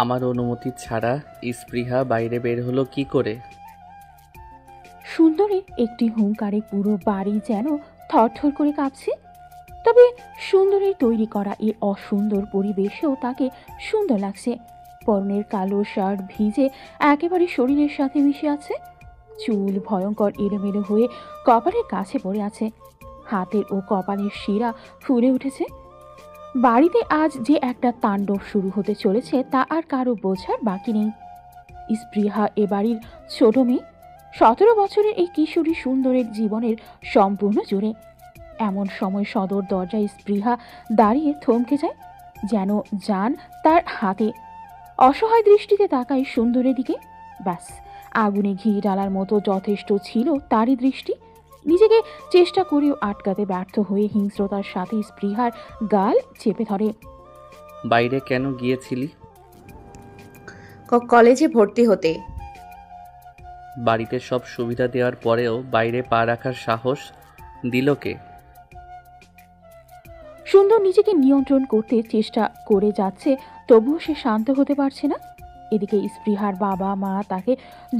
আমার অনুমতি ছাড়া স্পৃহা বাইরে বের হলো কি করে? সুন্দরী একটি হুঙ্কারে পুরো বাড়ি যেন থরথর করে কাঁপছে। তবে সুন্দরীর তৈরি করা এই অসুন্দর পরিবেশেও তাকে সুন্দর লাগছে। পরনের কালো শার্ট ভিজে একেবারে শরীরের সাথে মিশে আছে। চুল ভয়ঙ্কর এলোমেলো হয়ে কপালের কাছে পড়ে আছে। হাতের ও কপালের শিরা ফুলে উঠেছে। বাড়িতে আজ যে একটা তাণ্ডব শুরু হতে চলেছে তা আর কারো বোঝার বাকি নেই। স্পৃহা এ বাড়ির ছোট মেয়ে। 17 বছরের এই কিশোরী সুন্দরের জীবনের সম্পূর্ণ জুড়ে। এমন সময় সদর দরজায় স্পৃহা দাঁড়িয়ে থমকে যায়, যেন যান তার হাতে। অসহায় দৃষ্টিতে তাকায় সুন্দরের দিকে। ব্যাস, আগুনে ঘি ডালার মতো যথেষ্ট ছিল তারই দৃষ্টি। নিজেকে চেষ্টা করেও আটকাতে ব্যর্থ হয়ে হিংস্রতার সাথে স্পৃহার গাল চেপে ধরে। বাইরে কেন গিয়েছিলি? কলেজে ভর্তি হতে। বাড়িতে সব সুবিধা দেওয়ার পরেও বাইরে পা রাখার সাহস দিল কে? সুন্দর নিজেকে নিয়ন্ত্রণ করতে চেষ্টা করে যাচ্ছে, তবুও সে শান্ত হতে পারছে না। এদিকে স্পৃহার বাবা মা তাকে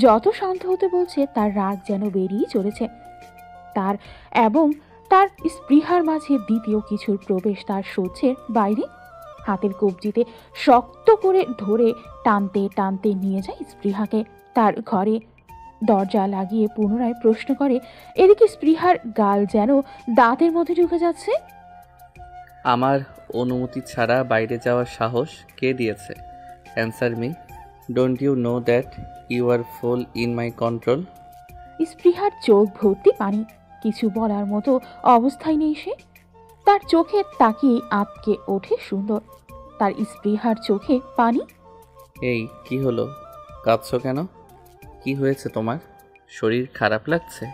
যত শান্ত হতে বলছে তার রাগ যেন বেরিয়ে চলেছে। তার এবং তার স্পৃহার মাঝে দ্বিতীয় কিছুর প্রবেশ তার সহ্যের বাইরে। হাতের কবজিতে শক্ত করে ধরে টানতে টানতে নিয়ে যায় স্পৃহাকে তার ঘরে। দরজা লাগিয়ে পুনরায় প্রশ্ন করে। এদিকে স্পৃহার গাল যেন দাঁতের মধ্যে ঢুকে যাচ্ছে। আমার অনুমতি ছাড়া বাইরে যাওয়ার সাহস কে দিয়েছে? Answer me. Don't you know that you are fool in my control? স্পৃহার চোখ ভর্তি পানি। কিছু বলার মতো অবস্থায় নেই সে। তার চোখে তাকিয়ে আঁতকে ওঠে সুন্দর। তার স্পৃহার চোখে পানি। এই কি হলো? কাঁদছো কেন? কি হয়েছে তোমার? শরীর খারাপ লাগছে?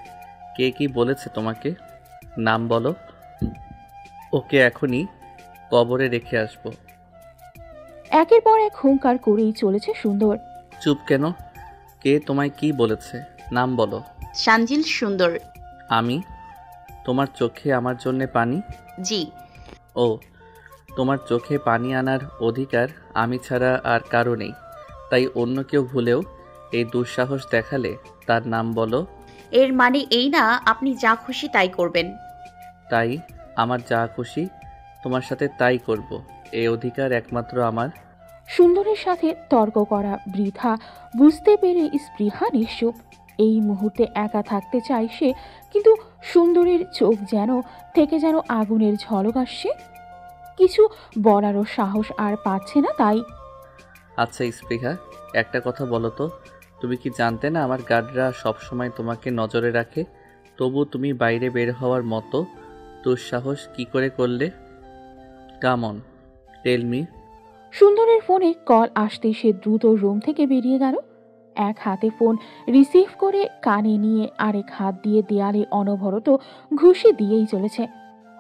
কে কি বলেছে তোমাকে? নাম বলো। ওকে এখনই কবরে রেখে আসবো। একের পর এক হুঙ্কার করেই চলেছে সুন্দর। চুপ কেন? কে তোমায় কি বলেছে? নাম বলো। সানজিল সুন্দর। আমি? তোমার চোখে আমার জন্যে পানি? জি। ও, তোমার চোখে পানি আনার অধিকার আমি ছাড়া আর কারো নেই। তাই অন্য কেউ ভুলেও এই দুঃসাহস দেখালে তার নাম বলো। এর মানে এই না আপনি যা খুশি তাই করবেন। তাই আমার যা খুশি তোমার সাথে তাই করব। এই অধিকার একমাত্র আমার। সুন্দরের সাথে তর্ক করা বৃথা বুঝতে পেরে স্পৃহা নিশ্চুপ। এই মুহূর্তে একা থাকতে চায় সে, কিন্তু সুন্দরের চোখ যেন থেকে যেন আগুনের ঝলক আসছে। কিছু বলারও সাহস আর পাচ্ছে না তাই। আচ্ছা স্পৃহা, একটা কথা বলো তো, তুমি কি জানতে না আমার গার্ডরা সবসময় তোমাকে নজরে রাখে? তবু তুমি বাইরে বের হওয়ার মতো দুঃসাহস কি করে করলে? Come on, tell me. সুন্দরের ফোনে কল আসতে সে দ্রুত রুম থেকে বেরিয়ে গেল। এক হাতে ফোন রিসিভ করে কানে নিয়ে আরেক হাত দিয়ে দেয়ালে অনবরত ঘুষি দিয়েই চলেছে।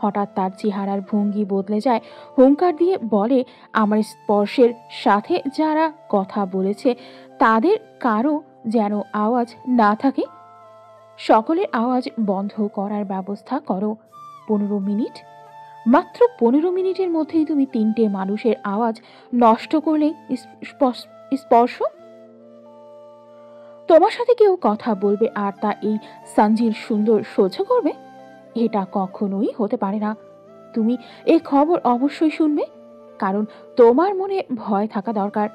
হঠাৎ তার চেহারার ভঙ্গি বদলে যায়। হুঙ্কার দিয়ে বলে, আমার স্পর্শের সাথে যারা কথা বলেছে তাদের কারো যেন আওয়াজ না থাকে। সকলের আওয়াজ বন্ধ করার ব্যবস্থা করো। 15 মিনিট, মাত্র 15 মিনিটের মধ্যেই তুমি 3টে মানুষের আওয়াজ নষ্ট করলে। স্পর্শ। তোমার সাথে কেউ কথা বলবে আর তা এই সানজিল সুন্দর সহ্য করবে? এটা কখনোই হতে পারে না। তুমি এই খবর অবশ্যই শুনবে, কারণ তোমার মনে ভয় থাকা দরকার।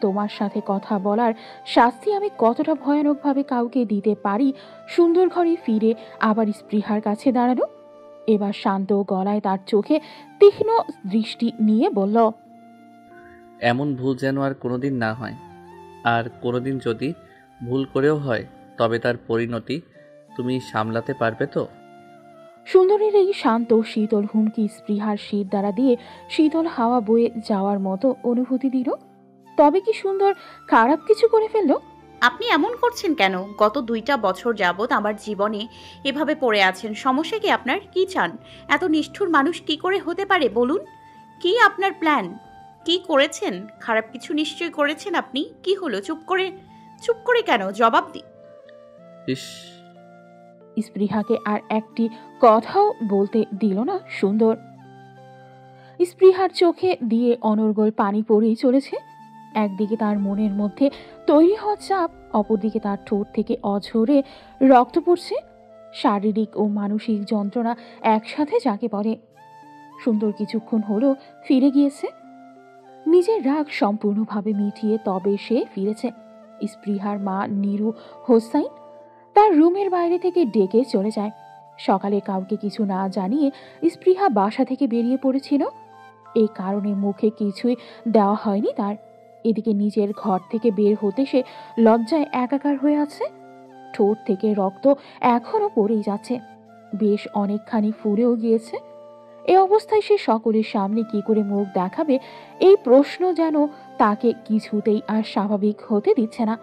তোমার সাথে কথা বলার শাস্তি আমি কতটা ভয়ানকভাবে কাউকে দিতে পারি। সুন্দর ঘরে ফিরে আবার স্পৃহার কাছে দাঁড়ানো। এবার শান্ত গলায় তার চোখে তীক্ষ্ণ দৃষ্টি নিয়ে বলল, এমন ভুল যেন আর কোনোদিন না হয়। আর কোনোদিন যদি ভুল করেও হয় তবে তার পরিণতি তুমি সামলাতে পারবে তো? সুন্দরীর এই শান্ত শীতল হুমকি স্পৃহার শীত দ্বারা দিয়ে শীতল হাওয়া বয়ে যাওয়ার মতো অনুভূতি দিল। তবে কি সুন্দর খারাপ কিছু করে ফেললো? আপনি এমন করছেন কেন? গত 2টা বছর যাবৎ আমার জীবনে এভাবে পড়ে আছেন। সমস্যা কি আপনার? কি চান? এত নিষ্ঠুর মানুষ কি করে হতে পারে বলুন? কি আপনার প্ল্যান? কি করেছেন? খারাপ কিছু নিশ্চয়ই করেছেন আপনি। কি হলো? চুপ করে কেন? জবাব দি। ইস, স্পৃহাকে আর একটি কথাও বলতে দিল না সুন্দর। স্পৃহার চোখে দিয়ে অনর্গল পানি পড়েই চলেছে। একদিকে তার মনের মধ্যে তৈরি হওয়া চাপ, অপরদিকে তার ঠোঁট থেকে অঝরে রক্ত পড়ছে। শারীরিক ও মানসিক যন্ত্রণা একসাথে জাগে পড়ে। সুন্দর কিছুক্ষণ হলো ফিরে গিয়েছে। নিজের রাগ সম্পূর্ণভাবে মিটিয়ে তবে সে ফিরেছে। স্পৃহার মা নীরু হোসাইন তার রুমের বাইরে থেকে ডেকে চলে যায়। সকালে কাউকে কিছু না জানিয়ে স্পৃহা বাসা থেকে বেরিয়ে পড়েছিল। এই কারণে মুখে কিছুই দেওয়া হয়নি তার। এদিকে নিজের ঘর থেকে বের হতে সে লজ্জায় একাকার হয়ে আছে। ঠোঁট থেকে রক্ত এখনো পড়েই যাচ্ছে, বেশ অনেকখানি ফুলেও গিয়েছে। এই অবস্থায় সে সকলের সামনে কি করে মুখ দেখাবে, এই প্রশ্ন যেন তাকে কিছুতেই আর স্বাভাবিক হতে দিচ্ছে না।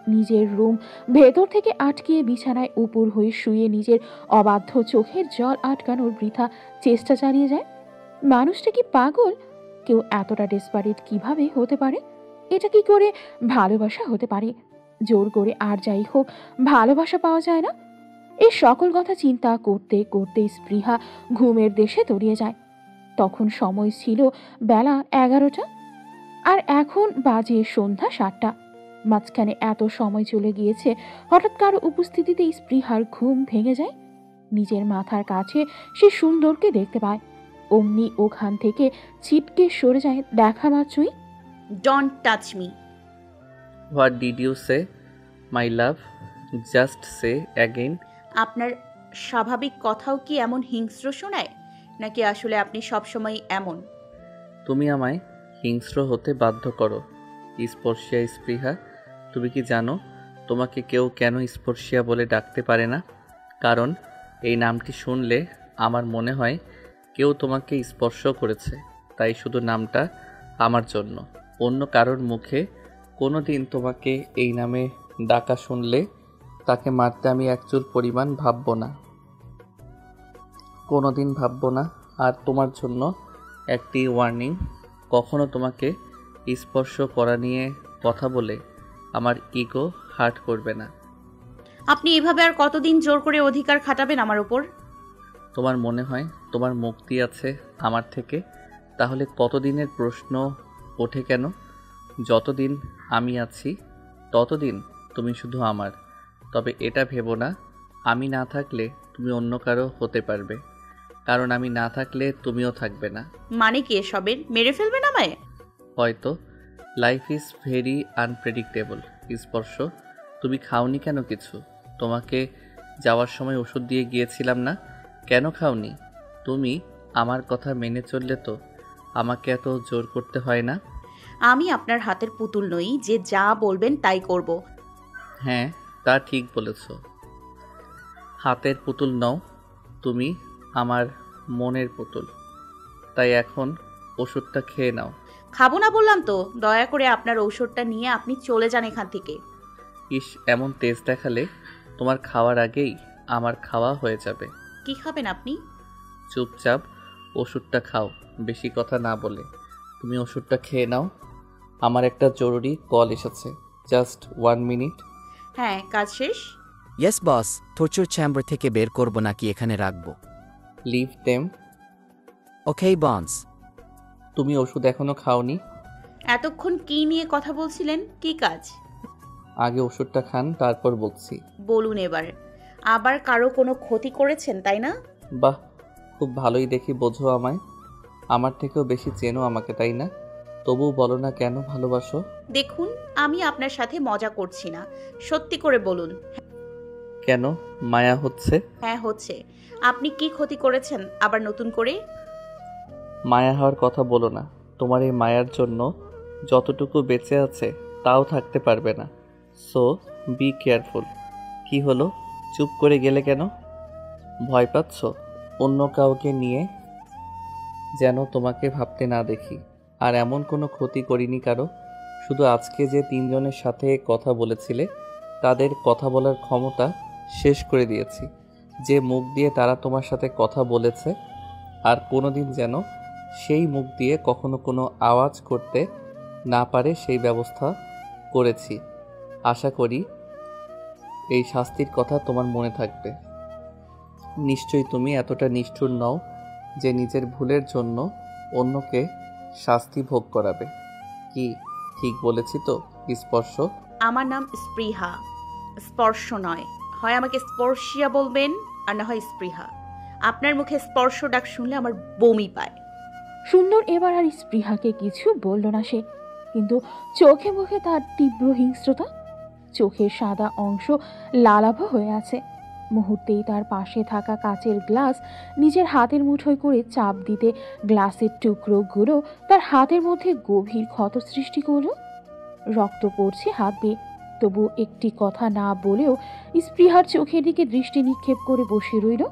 নিজের রুম ভেতর থেকে আটকিয়ে বিছানায় উপর হয়ে শুয়ে নিজের অবাধ্য চোখের জল আটকানোর বৃথা চেষ্টা চালিয়ে যায়। মানুষটা কি পাগল? কেউ এতটা ডেসপারেট কিভাবে হতে পারে? এটা কি করে ভালোবাসা হতে পারে? জোর করে আর যাই হোক ভালোবাসা পাওয়া যায় না। এই সকল কথা চিন্তা করতে করতে স্পৃহা ঘুমের দেশে তলিয়ে যায়। তখন সময় ছিল বেলা 11টা, আর এখন বাজে সন্ধ্যা 7টা। মাঝখানে এত সময় চলে গিয়েছে, হঠাৎ কারো উপস্থিতিতে স্পৃহার ঘুম ভেঙে যায়। নিজের মাথার কাছে সে সুন্দরকে দেখতে পায়। অমনি ওখান থেকে ছিটকে সরে যায় দেখা মাত্রই। Don't touch me. What did you say my love? Just say again. আপনার স্বাভাবিক কথাও কি এমন হিংস্র শোনায়, নাকি আসলে আপনি সবসময় এমন? তুমি আমায় হিংস্র হতে বাধ্য করো স্পর্শিয়া স্পৃহা। তুমি কি জানো তোমাকে কেউ কেন স্পর্শিয়া বলে ডাকতে পারে না? কারণ এই নামটি শুনলে আমার মনে হয় কেউ তোমাকে স্পর্শ করেছে, তাই শুধু নামটা আমার জন্য। অন্য কারোর মুখে কোনো দিন তোমাকে এই নামে ডাকা শুনলে তাকে মারতে আমি একচুল পরিমাণ ভাববো না, কোনো দিন ভাববো না। আর তোমার জন্য একটি ওয়ার্নিং, কখনো তোমাকে স্পর্শ করা নিয়ে কথা বলে আমার ইগো হার্ট করবে না। আপনি এভাবে আর কতদিন জোর করে অধিকার খাটাবেন আমার ওপর? তোমার মনে হয় তোমার মুক্তি আছে আমার থেকে? তাহলে কতদিনের প্রশ্ন ওঠে কেন? যতদিন আমি আছি ততদিন তুমি শুধু আমার। তবে এটা ভেবো না আমি না থাকলে তুমি অন্য কারো হতে পারবে, কারণ আমি না থাকলে তুমিও থাকবে না। মানে কি এসবের? মেরে ফেলবেন আমায়? হয়তো। Life is very unpredictable. স্পর্শ, তুমি খাওনি কেন কিছু? তোমাকে যাওয়ার সময় ওষুধ দিয়ে গিয়েছিলাম না, কেন খাওনি? তুমি আমার কথা মেনে চললে তো আমাকে এত জোর করতে হয় না। আমি আপনার হাতের পুতুল নই যে যা বলবেন তাই করব। হ্যাঁ, তা ঠিক বলেছ। হাতের পুতুল নও, তুমি আমার মনের পুতুল। তাই এখন ওষুধটা খেয়ে নাও। খাবো না বললাম তো। দয়া করে আপনার ঔষধটা নিয়ে আপনি চলে যান এখান থেকে। ইস, এমন তেজ দেখালে তোমার খাওয়ার আগেই আমার খাওয়া হয়ে যাবে। কি খাবেন আপনি? চুপচাপ ওষুধটা খাও, বেশি কথা না বলে। তুমি ওষুধটা খেয়ে নাও। আমার একটা জরুরি কল এসেছে, জাস্ট 1 মিনিট। হ্যাঁ, কাজ শেষ। ইয়েস বস, টর্চার চেম্বার থেকে বের করব নাকি এখানে রাখবো? Leave them. ওকেই বন্স। তুমি ওষুধ এখনো খাওনি? এতক্ষণ কি নিয়ে কথা বলছিলেন? কি কাজ? আগে ওষুধটা খান, তারপর বলছি। বলুন এবার। আবার কারো কোনো ক্ষতি করেছেন, তাই না? বাহ, খুব ভালোই দেখি বোঝো আমায়। আমার থেকেও বেশি চেনো আমাকে, তাই না? তবুও বলো না কেন ভালোবাসো? দেখুন, আমি আপনার সাথে মজা করছি না, সত্যি করে বলুন। কেন মায়া হচ্ছে? হ্যাঁ হচ্ছে। আপনি কি ক্ষতি করেছেন আবার নতুন করে? মায়া হওয়ার কথা বলো না। তোমার এই মায়ার জন্য যতটুকু বেঁচে আছে তাও থাকতে পারবে না। So be careful. কি হলো, চুপ করে গেলে কেন? ভয় পাচ্ছ? অন্য কাউকে নিয়ে যেন তোমাকে ভাবতে না দেখি। আর এমন কোনো ক্ষতি করিনি কারো। শুধু আজকে যে 3 জনের সাথে কথা বলেছিলে তাদের কথা বলার ক্ষমতা শেষ করে দিয়েছি। যে মুখ দিয়ে তারা তোমার সাথে কথা বলেছে আর কোনোদিন যেন সেই মুখ দিয়ে কখনো কোনো আওয়াজ করতে না পারে সেই ব্যবস্থা করেছি। আশা করি এই শাস্তির কথা তোমার মনে থাকবে। নিশ্চয়ই তুমি এতটা নিষ্ঠুর নও যে নিজের ভুলের জন্য অন্যকে শাস্তি ভোগ করাবে। কি ঠিক বলেছি তো? স্পর্শ। আমার নাম স্পৃহা, স্পর্শ নয়। হয় আমাকে স্পর্শিয়া বলবেন, আর না হয় স্পৃহা। আপনার মুখে স্পর্শ ডাক শুনলে আমার বমি পায়। সুন্দর এবার আর স্পৃহাকে কিছু বলল না সে, কিন্তু চোখে মুখে তার তীব্র হিংস্রতা। চোখের সাদা অংশ লালাভ হয়ে আছে। মুহূর্তেই তার পাশে থাকা কাচের গ্লাস নিজের হাতের মুঠোয় করে চাপ দিতে গ্লাসের টুকরোগুলো তার হাতের মধ্যে গভীর ক্ষত সৃষ্টি করল। রক্ত পড়ছে হাত বেয়ে, তবু একটি কথা না বলেও স্পৃহার চোখের দিকে দৃষ্টি নিক্ষেপ করে বসে রইল।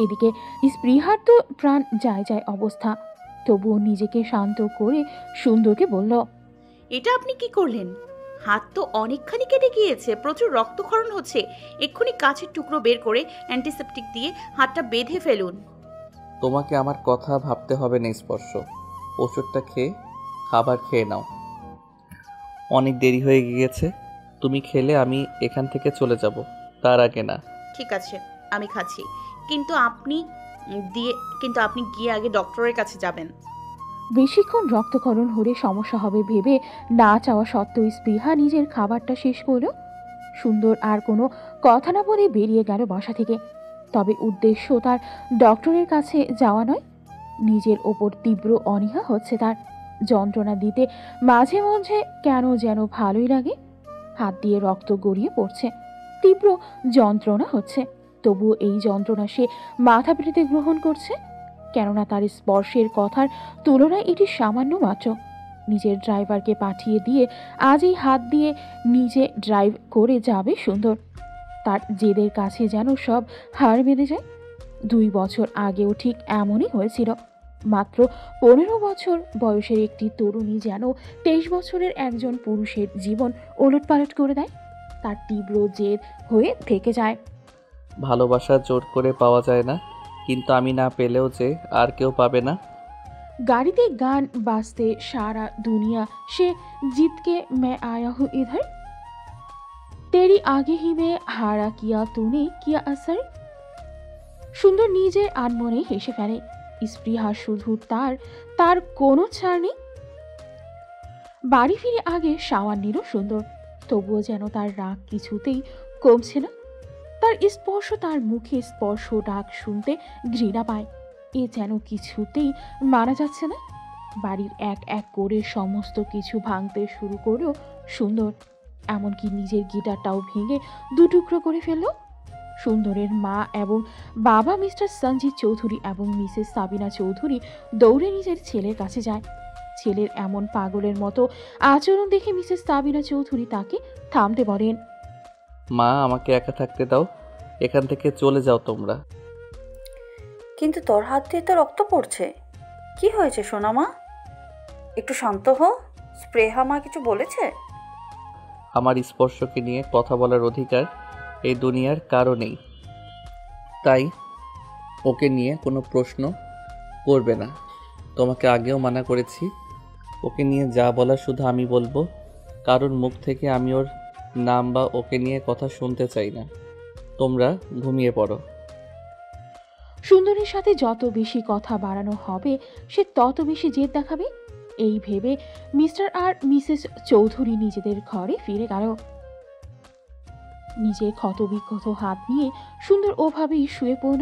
এদিকে স্পৃহার তো প্রাণ যায় যায় অবস্থা, তবুও নিজেকে শান্ত করে সুন্দরকে বলল, এটা আপনি কি করলেন? হাত তো অনেকখানি কেটে গিয়েছে, প্রচুর রক্তক্ষরণ হচ্ছে। এক্ষুনি কাছের টুকরো বের করে অ্যান্টিসেপটিক দিয়ে হাতটা বেঁধে ফেলুন। তোমাকে আমার কথা ভাবতে হবে না স্পর্শ। ওষুধটা খেয়ে খাবার খেয়ে নাও। অনেক দেরি হয়ে গিয়েছে। তুমি খেলে আমি এখান থেকে চলে যাব, তার আগে না। ঠিক আছে, আমি খাচ্ছি, কিন্তু আপনি কিন্তু আপনি গিয়ে আগে ডক্টরের কাছে যাবেন। বেশিক্ষণ রক্তক্ষরণ হলে সমস্যা হবে ভেবে না চাওয়া সত্ত্বেও স্পৃহা নিজের খাবারটা শেষ করল। সুন্দর আর কোনো কথা না বলে বেরিয়ে গেল বাসা থেকে। তবে উদ্দেশ্য তার ডক্টরের কাছে যাওয়া নয়। নিজের ওপর তীব্র অনীহা হচ্ছে তার। যন্ত্রণা দিতে মাঝে মাঝে কেন যেন ভালোই লাগে। হাত দিয়ে রক্ত গড়িয়ে পড়ছে, তীব্র যন্ত্রণা হচ্ছে, তবুও এই যন্ত্রণা সে মাথা পেতে গ্রহণ করছে, কেননা তার স্পর্শের কথার তুলনায় এটি সামান্য মাত্র। নিজের ড্রাইভারকে পাঠিয়ে দিয়ে আজই হাত দিয়ে নিজে ড্রাইভ করে যাবে সুন্দর। তার জেদের কাছে যেন সব হার মেনে যায়। 2 বছর আগেও ঠিক এমনই হয়েছিল। মাত্র 15 বছর বয়সের একটি তরুণী যেন 23 বছরের একজন পুরুষের জীবন ওলটপালট করে দেয়। তার তীব্র জেদ হয়ে থেকে যায়। ভালোবাসা জোর করে পাওয়া যায় না, কিন্তু আমি না পেলেও যে আর কেউ পাবে না। गाड़ी गान बाजते सारा दुनिया से जीत के मैं आया हूँ इधर, तेरी आगे ही में हारा किया तूने किया असर। সুন্দর নিজের আনমনে হেসে ফেলে। স্পৃহা শুধু তার তার কোনো ছাড় নেই। বাড়ি ফিরে আগে শাওয়ার নিল সুন্দর, তবুও যেন তার রাগ কিছুতেই কমছে না। তার স্পর্শ, তার মুখে স্পর্শ ডাক শুনতে ঘৃণা পায়। এ যেন কিছুতেই মানা যাচ্ছে না। বাড়ির এক এক করে সমস্ত কিছু ভাঙতে শুরু করলো সুন্দর, এমনকি নিজের গিটারটাও ভেঙে 2 টুকরো করে ফেলল। সুন্দরের মা এবং বাবা মিস্টার সঞ্জিত চৌধুরী এবং মিসেস সাবিনা চৌধুরী দৌড়ে নিজের ছেলের কাছে যায়। ছেলের এমন পাগলের মতো আচরণ দেখে মিসেস সাবিনা চৌধুরী তাকে থামতে বলেন। মা, আমাকে একা থাকতে দাও, এখান থেকে চলে যাও তোমরা। কিন্তু তোর হাত দিয়ে তো রক্ত পড়ছে, কি হয়েছে সোনামা? একটু শান্ত হো। স্পৃহা মা কিছু বলেছে? আমার স্পর্শকে নিয়ে কথা বলার অধিকার এই দুনিয়ার কারো নেই, তাই ওকে নিয়ে কোনো প্রশ্ন করবে না। তোমাকে আগেও মানা করেছি, ওকে নিয়ে যা বলার শুধু আমি বলবো। কারোর মুখ থেকে আমি ওর নাম বা ওকে নিয়ে কথা শুনতে চাই না। তোমরা ঘুমিয়ে পড়ো। সুন্দরের সাথে যত বেশি কথা বাড়ানো হবে সে তত বেশি জেদ দেখাবে। এই ভেবে মিস্টার আর মিসেস চৌধুরী নিজেদের ঘরে ফিরে গেল। নিজের ক্ষতবিক্ষত হাত নিয়ে সুন্দর ওভাবেই শুয়ে পড়ল।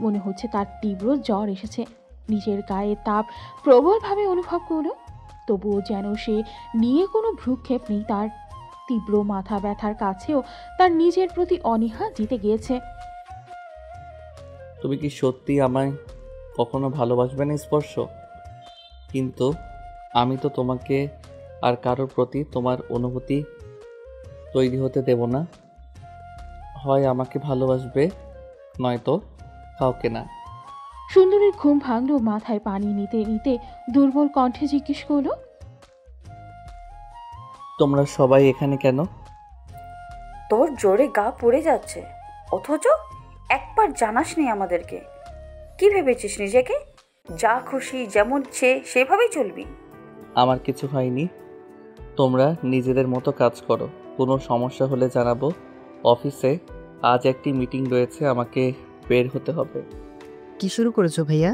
মনে হচ্ছে তার তীব্র জ্বর এসেছে। নিজের গায়ে তাপ প্রবলভাবে অনুভব করল, তবুও যেন সে নিয়ে কোনো ভ্রুক্ষেপ নেই তার। তীব্র মাথা ব্যথার কাছেও তার নিজের প্রতি অনীহা জিতে গিয়েছে। তুমি কি সত্যি আমায় কখনো ভালোবাসবে না স্পর্শ? কিন্তু আমি তো তোমাকে আর কারোর প্রতি তোমার অনুভূতি তৈরি হতে দেব না। হয় আমাকে ভালোবাসবে, নয়তো কাউকে না। সুন্দরের ঘুম ভাঙল। মাথায় পানি নিতে নিতে দুর্বল কণ্ঠে জিজ্ঞেস করল, তোমরা সবাই এখানে কেন? তোর জোরে গা পুড়ে যাচ্ছে, অথচ একবার জানাসনি আমাদেরকে। কি ভেবেছিস নিজেকে? যা খুশি যেমন সেভাবেই চলবি? আমার কিছু হয়নি, তোমরা নিজেদের মতো কাজ করো। কোনো সমস্যা হলে জানাবো। অফিসে আজ একটি মিটিং রয়েছে, আমাকে বের হতে হবে। কি শুরু করেছো ভাইয়া?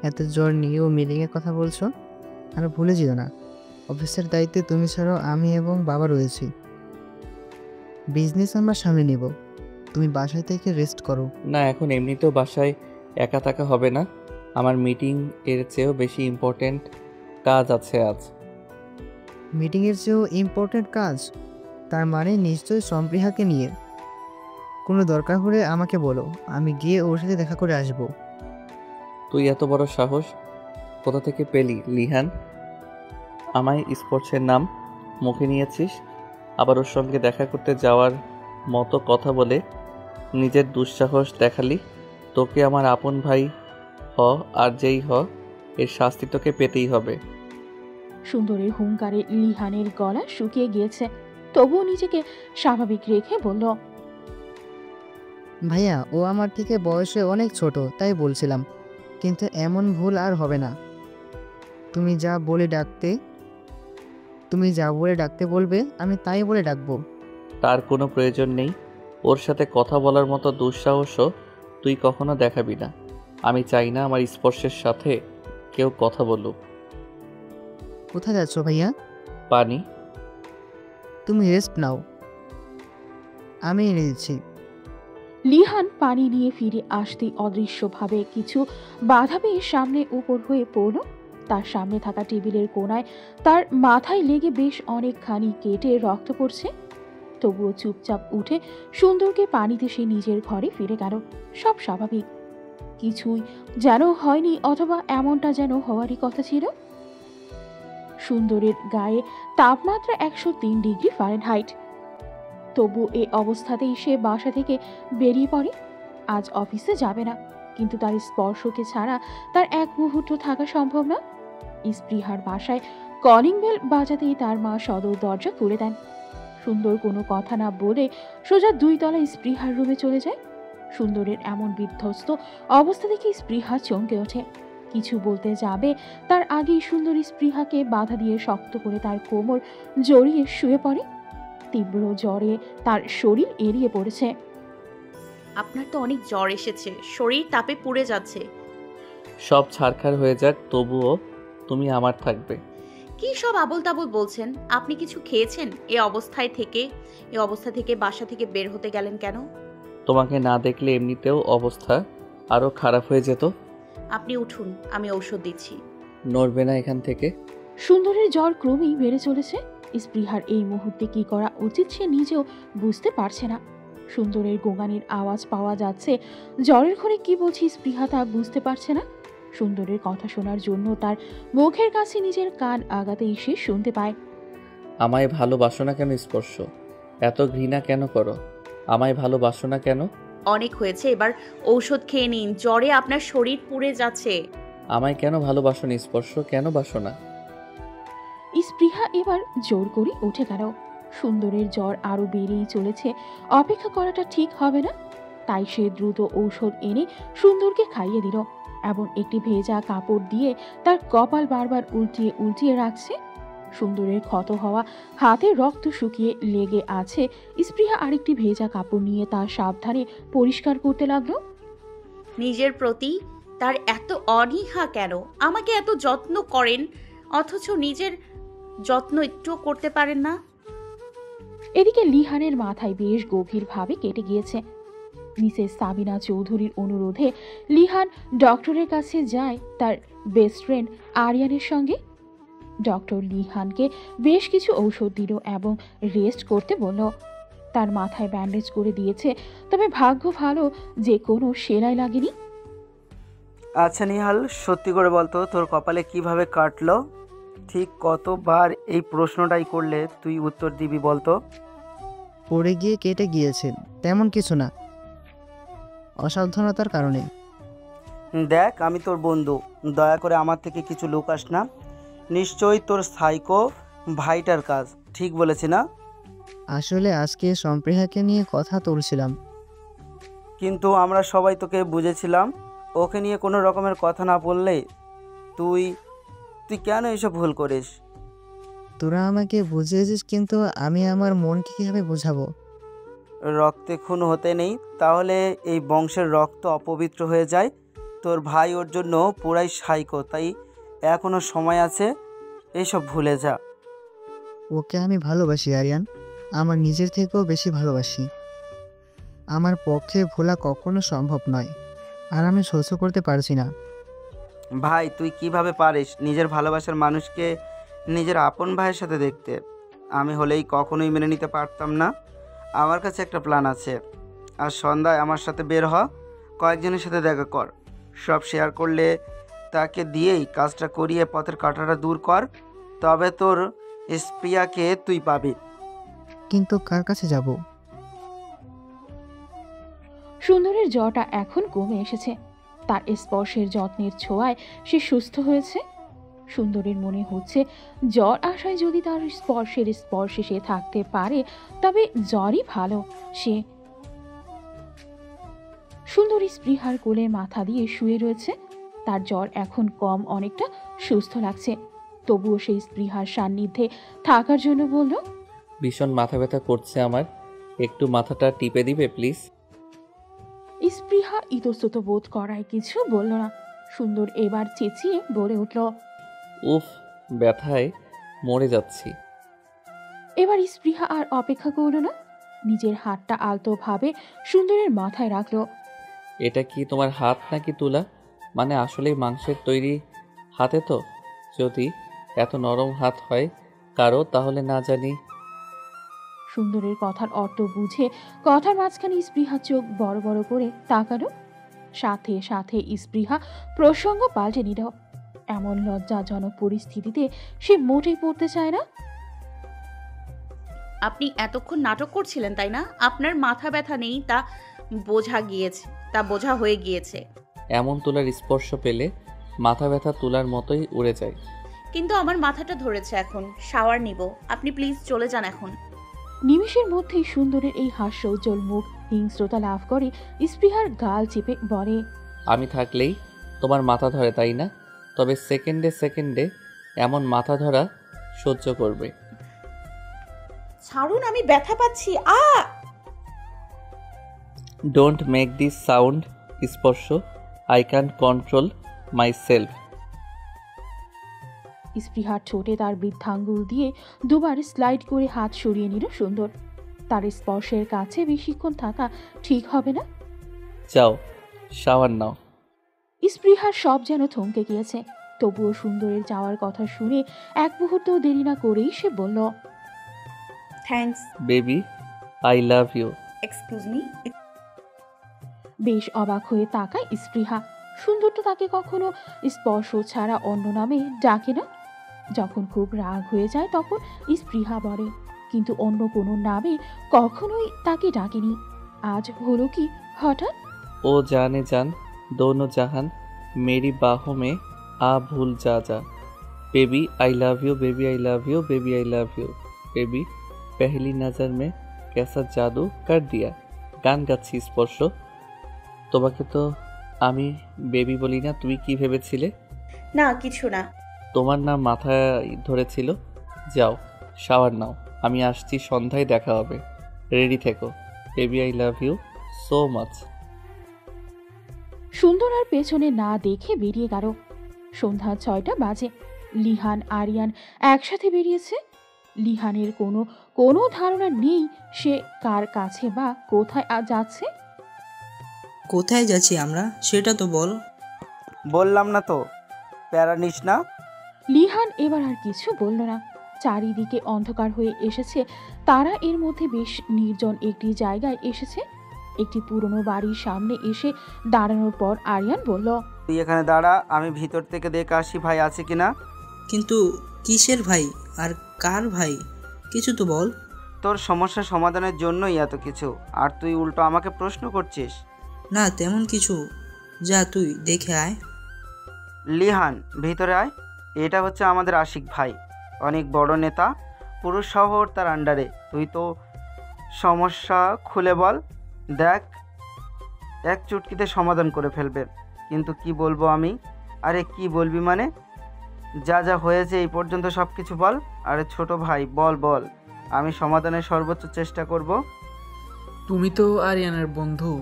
এত জ্বর নিয়েও মিটিংয়ের কথা বলছো? আর ভুলে যেও না, অফিসের দায়িত্বে তুমি ছাড়াও আমি এবং বাবা রয়েছি। বিজনেস আমরা সামনে নিব, তুমি বাসায় থেকে রেস্ট করো। না, এখন এমনিতেও বাসায় একা থাকা হবে না। আমার মিটিং এর চেয়েও বেশি ইম্পর্ট্যান্ট কাজ আছে আজ। মিটিংয়ের চেয়েও ইম্পর্ট্যান্ট কাজ? তার মানে নিশ্চয়ই সম্পৃহাকে নিয়ে। কোনো দরকার হলে আমাকে বলো, আমি গিয়ে ওর সাথে দেখা করে আসব। তুই এত বড় সাহস কোথা থেকে পেলি লিহান? আমায় স্পোর্টসের নাম মুখে নিয়েছিস, আবার ওর সঙ্গে দেখা করতে যাওয়ার মতো কথা বলে নিজের দুঃসাহস দেখালি। তোকে আমার আপন ভাই হ আর যেই হ, এর শাস্তি তোকে পেতেই হবে। সুন্দরের হুঙ্কারে লিহানের গলা শুকিয়ে গিয়েছে, তবুও নিজেকে স্বাভাবিক রেখে বলল, ভাইয়া, ও আমার থেকে বয়সে অনেক ছোট, তাই বলছিলাম, কিন্তু এমন ভুল আর হবে না। তুমি যা বলে ডাকতে বলবে আমি তাই বলে ডাকবো। তার কোনো প্রয়োজন নেই। ওর সাথে কথা বলার মতো দুঃসাহসও তুই কখনো দেখাবি না। আমি চাই না আমার স্পর্শের সাথে কেউ কথা বলুক। কোথায় যাচ্ছ ভাইয়া? পানি। তুমি রেস্ট নাও, আমি এনে দিচ্ছি। লিহান পানি নিয়ে ফিরে আসতেই অদৃশ্যভাবে কিছু বাধা পেয়ে সামনে উপর হয়ে পড়ল। তার সামনে থাকা টেবিলের কোণায় তার মাথায় লেগে বেশ অনেকখানি কেটে রক্ত পড়ছে। তবুও চুপচাপ উঠে সুন্দরকে পানিতে সে নিজের ঘরে ফিরে গেল। সব স্বাভাবিক, কিছুই যেন হয়নি, অথবা এমনটা যেন হওয়ারই কথা ছিল। সুন্দরের গায়ে তাপমাত্রা 103 ডিগ্রি ফারেনহাইট। তবু এই অবস্থাতেই সে বাসা থেকে বেরিয়ে পড়ে। আজ অফিসে যাবে না, কিন্তু তার স্পর্শকে ছাড়া তার এক মুহূর্ত থাকা সম্ভব না। স্পৃহার বাসায় কলিং বেল বাজাতেই তার মা সদর দরজা খুলে দেন। সুন্দর কোনো কথা না বলে সোজা 2 তলা স্পৃহার রুমে চলে যায়। সুন্দরের এমন বিধ্বস্ত অবস্থা দেখে স্পৃহা চমকে ওঠে। কিছু বলতে যাবে তার আগেই সুন্দরী স্পৃহাকে বাধা দিয়ে শক্ত করে তার কোমর জড়িয়ে শুয়ে পড়ে। তীব্র জ্বরে তার শরীর এড়িয়ে পড়েছে। আপনার তো অনেক জ্বর এসেছে, শরীর তাপে পুড়ে যাচ্ছে। সব ছারখার হয়ে যাক, তবুও তুমি আমার থাকবে। কি সব আবোল তাবোল বলছেন? আপনি কিছু খেয়েছেন? এই অবস্থা থেকে বাসা থেকে বের হতে গেলেন কেন? তোমাকে না দেখলে এমনিতেও অবস্থা আরো খারাপ হয়ে যেত। আপনি উঠুন, আমি ঔষধ দিচ্ছি। নড়বে না এখান থেকে। সুন্দরের জ্বর ক্রমেই বেড়ে চলেছে। স্পৃহার এই মুহূর্তে কি করা উচিত সে নিজেও বুঝতে পারছে না। সুন্দরের গোগানির আওয়াজ পাওয়া যাচ্ছে, জ্বরের ঘরে কি বলছি স্পৃহা তা বুঝতে পারছে না। সুন্দরের কথা শোনার জন্য তার মুখের কাছে নিজের কান আগাতেই সে শুনতে পায়, আমায় ভালোবাসো না কেন স্পর্শ? এত ঘৃণা কেন করো? আমায় ভালোবাসো না কেন? অনেক হয়েছে, এবার ঔষধ খেয়ে নিন, জ্বরে আপনার শরীর পুড়ে যাচ্ছে। আমায় কেন ভালোবাসো না স্পর্শ? কেন বাসো না? স্পৃহা এবার জোর করে উঠে গেল। সুন্দরের জ্বর আরো বেড়েই চলেছে, অপেক্ষা করাটা ঠিক হবে না। তাই সে দ্রুত ঔষধ এনে সুন্দরকে খাইয়ে দিল এবং একটি ভেজা কাপড় দিয়ে তার কপাল বারবার উল্টিয়ে উল্টিয়ে রাখছে। সুন্দরের ক্ষত হওয়া হাতে রক্ত শুকিয়ে লেগে আছে। স্পৃহা আরেকটি ভেজা কাপড় নিয়ে তার সাবধানে পরিষ্কার করতে লাগলো। নিজের প্রতি তার এত অনীহা কেন? আমাকে এত যত্ন করেন, অথচ নিজের যত্ন একটুও করতে পারেন না। এদিকে লিহানের মাথায় বেশ গভীরভাবে কেটে গিয়েছে। মিসেস সাবিনা চৌধুরীর অনুরোধে লিহান ডক্টরের কাছে যায় তার বেস্ট ফ্রেন্ড আরিয়ানের সঙ্গে। ডক্টর লিহানকে বেশ কিছু ঔষধ দিল এবং রেস্ট করতে বলল। তার মাথায় ব্যান্ডেজ করে দিয়েছে, তবে ভাগ্য ভালো যে কোনো সেলাই লাগেনি। আচ্ছা নিহাল, সত্যি করে বলতো তোর কপালে কিভাবে কাটলো? ঠিক কতবার এই প্রশ্নটাই করলে তুই উত্তর দিবি বলতো? পড়ে গিয়ে কেটে গিয়েছে, তেমন কিছু না, অসাবধানতার কারণে। দেখ, আমি তোর বন্ধু, দয়া করে আমার থেকে কিছু লুকাস না। নিশ্চয়ই তোর সাইকো ভাইটার কাজ, ঠিক বলেছি না? আসলে আজকে সম্পৃহাকে নিয়ে কথা তুলছিলাম। কিন্তু আমরা সবাই তোকে বুঝেছিলাম। ওকে নিয়ে কোনো রকমের কথা না বললে তুই তুই কেন এসব ভুল করিস? তোরা আমাকে বুঝিয়েছিস, কিন্তু আমি আমার মনকে কীভাবে বোঝাবো? রক্তে খুন হতে নেই, তাহলে এই বংশের রক্ত অপবিত্র হয়ে যায়। তোর ভাই ওর জন্য পুরাই সাইকো, তাই এখনো সময় আছে, এইসব ভুলে যা। ওকে আমি ভালোবাসি আরিয়ান, আমার নিজের থেকেও বেশি ভালোবাসি। আমার পক্ষে ভোলা কখনো সম্ভব নয়, আর আমি সহ্য করতে পারছি না। ভাই তুই কিভাবে পারিস নিজের ভালোবাসার মানুষকে নিজের আপন ভাইয়ের সাথে দেখতে? আমি হলেই কখনোই মেনে নিতে পারতাম না। আমার কাছে একটা প্ল্যান আছে। আর সন্ধ্যায় আমার সাথে বের হ, কয়েকজনের সাথে দেখা কর। সব শেয়ার করলে তাকে দিয়েই কাজটা করিয়ে পথের কাঁটাটা দূর কর, তবে তোর স্প্রিয়াকে তুই পাবি। কিন্তু কার কাছে যাব? সুন্দরের জ্বরটা এখন কমে এসেছে। তার স্পর্শের যত্নের ছোঁয়ায় সে সুস্থ হয়েছে। সুন্দরের মনে হচ্ছে জ্বর আসায় যদি তার স্পর্শে সে থাকতে পারে তবে জ্বরই ভালো। সে সুন্দরী স্পৃহার কোলে মাথা দিয়ে শুয়ে রয়েছে। তার জ্বর এখন কম, অনেকটা সুস্থ লাগছে। তবুও সেই স্পৃহার সান্নিধ্যে থাকার জন্য বলল, ভীষণ মাথা ব্যথা করছে আমার, একটু মাথাটা টিপে দিবে প্লিজ? স্পৃহা ইতস্তত বোধ করায় কিছু বলল না। সুন্দর এবার চেঁচিয়ে বলে উঠল, উফ, ব্যথায় মরে যাচ্ছি। এবার স্পৃহা আর অপেক্ষা করল না, নিজের হাতটা আলতোভাবে সুন্দরের মাথায় রাখলো। এটা কি তোমার হাত নাকি তুলা? মানে আসলেই মাংসের তৈরি হাতে তো? যদি এত নরম হাত হয় কারো, তাহলে না জানি। সুন্দরের কথার অর্থ বুঝে কথার মাঝখানে স্পৃহা চোখ বড় বড় করে তাকালো। সাথে সাথে স্পৃহা প্রসঙ্গ পাল্টে নিল। এমন লজ্জাজনক পরিস্থিতিতে সে মোটেই পড়তে চায় না। আপনি এতক্ষণ নাটক করছিলেন তাই না? আপনার মাথা ব্যথা নেই তা বোঝা হয়ে গিয়েছে। এমন তুলার স্পর্শ পেলে মাথা ব্যথা তুলার মতোই উড়ে যায়। কিন্তু আমার মাথাটা ধরেছে, এখন শাওয়ার নিব। আপনি প্লিজ চলে যান এখন। নিমেষের মধ্যেই সুন্দরের এই হাস্যোজ্জ্বল মুখ হিংস্রতা লাভ করে স্পৃহার গাল চেপে বলে, আমি থাকলেই তোমার মাথা ধরে তাই না? তবে সেকেন্ডে সেকেন্ডে এমন মাথা ধরা সহ্য করবে? ছাড়ুন, আমি ব্যথা পাচ্ছি। Don't make this sound. Sparsha, I can control myself. স্পৃহার ঠোঁটে তার বৃদ্ধাঙ্গুল দিয়ে দুবার স্লাইড করে হাত সরিয়ে নিল সুন্দর। তার স্পর্শের কাছে বেশিক্ষণ থাকা ঠিক হবে না। যাও, শাওয়ার নাও। স্পৃহার সব যেন থমকে গিয়েছে। তবুও সুন্দরের যাওয়ার কথা শুনে এক মুহূর্ত দেরি না করেই সে বলল, thanks. Baby, I love you. Excuse me. বেশ অবাক হয়ে তাকায় স্পৃহা। সুন্দর তো তাকে কখনো স্পর্শ ছাড়া অন্য নামে ডাকে না। যখন খুব রাগ হয়ে যায় তখন স্পৃহা বলে, কিন্তু অন্য কোনো নামে কখনোই তাকে ডাকেনি। আজ হলো কি হঠাৎ? ও জানে জান, दोनों जहान मेरी बाहों में आ भूल जा जा। Baby I love you, baby I love you, baby I love you. Baby पहली नज़र में कैसा जादू कर दिया। গান গাচ্ছি স্পর্শ। তোমাকে তো আমি বেবি বলি না, তুমি কি ভেবেছিলে? না, কিছু না। তোমার নাম মাথায় ধরেছিল। যাও, শাওয়ার নাও, আমি আসছি, সন্ধ্যায় দেখা হবে, রেডি থেকো। Baby I love you so much. সুন্দর আর পেছনে না দেখে বেরিয়ে গেল। সন্ধ্যা 6টা বাজে। লিহান আরিয়ান একসাথে বেরিয়েছে। লিহানের কোনো ধারণা নেই সে কার কাছে বা কোথায় যাচ্ছে। কোথায় যাচ্ছি আমরা সেটা তো বল। বললাম না তো, প্যারা নিস না। লিহান এবার আর কিছু বলল না। চারিদিকে অন্ধকার হয়ে এসেছে। তারা এর মধ্যে বেশ নির্জন একটি জায়গায় এসেছে। একটি পুরনো বাড়ির সামনে এসে দাঁড়ানোর পর আরিয়ান বলল, তুই এখানে দাঁড়া, আমি ভিতর থেকে দেখে আসি ভাই আছে কিনা। কিন্তু কিসের ভাই আর কার ভাই, কিছু তো বল। তোর সমস্যা সমাধানের জন্যই এত কিছু, আর তুই উল্টো আমাকে প্রশ্ন করছিস। না তেমন কিছু, যা তুই দেখে আয়। লিহান ভিতরে আয়। এটা হচ্ছে আমাদের আশিক ভাই, অনেক বড় নেতা, পুরো শহর তার আন্ডারে। তুই তো সমস্যা খুলে বল, দেখ এক চুটকিতে সমাধান করে ফেলবে। কিন্তু কি বলবো আমি? আরে কি বলবি মানে? যা যা হয়েছে এই পর্যন্ত সব কিছু বল। আরে ছোট ভাই বল বল, আমি সমাধানের সর্বোচ্চ চেষ্টা করব। তুমি তো আরিয়ানের বন্ধু,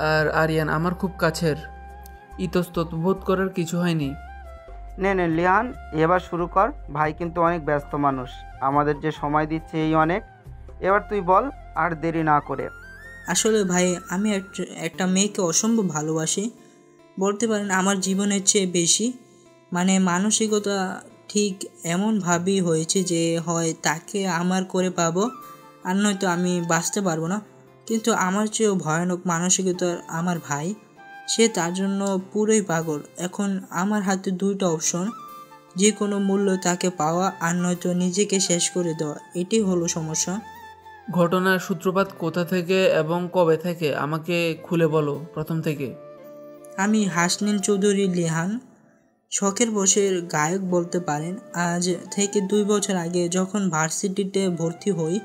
আর আরিয়ান আমার খুব কাছের। ইতস্তত বোধ করার কিছু হয়নি। নে নে লিহান, এবার শুরু কর। ভাই কিন্তু অনেক ব্যস্ত মানুষ, আমাদের যে সময় দিচ্ছে এই অনেক। এবার তুই বল আর দেরি না করে। আসলে ভাই, আমি একটা মেয়েকে অসম্ভব ভালোবাসি, বলতে পারেন আমার জীবনের চেয়ে বেশি। মানে মানসিকতা ঠিক এমনভাবেই হয়েছে যে হয় তাকে আমার করে পাবো, আর নয়তো আমি বাঁচতে পারবো না। কিন্তু আমার চেয়েও ভয়ানক মানসিকতার আমার ভাই, সে তার জন্য পুরোই পাগল। এখন আমার হাতে দুইটা অপশন, যে কোনো মূল্য তাকে পাওয়া আর নয়তো নিজেকে শেষ করে দেওয়া। এটাই হলো সমস্যা। ঘটনার সূত্রপাত কোথা থেকে এবং কবে থেকে আমাকে খুলে বলো, প্রথম থেকে। আমি হাসনীন চৌধুরী লিহান, শখের বশের গায়ক বলতে পারেন। আজ থেকে 2 বছর আগে যখন ভার্সিটিতে ভর্তি হই,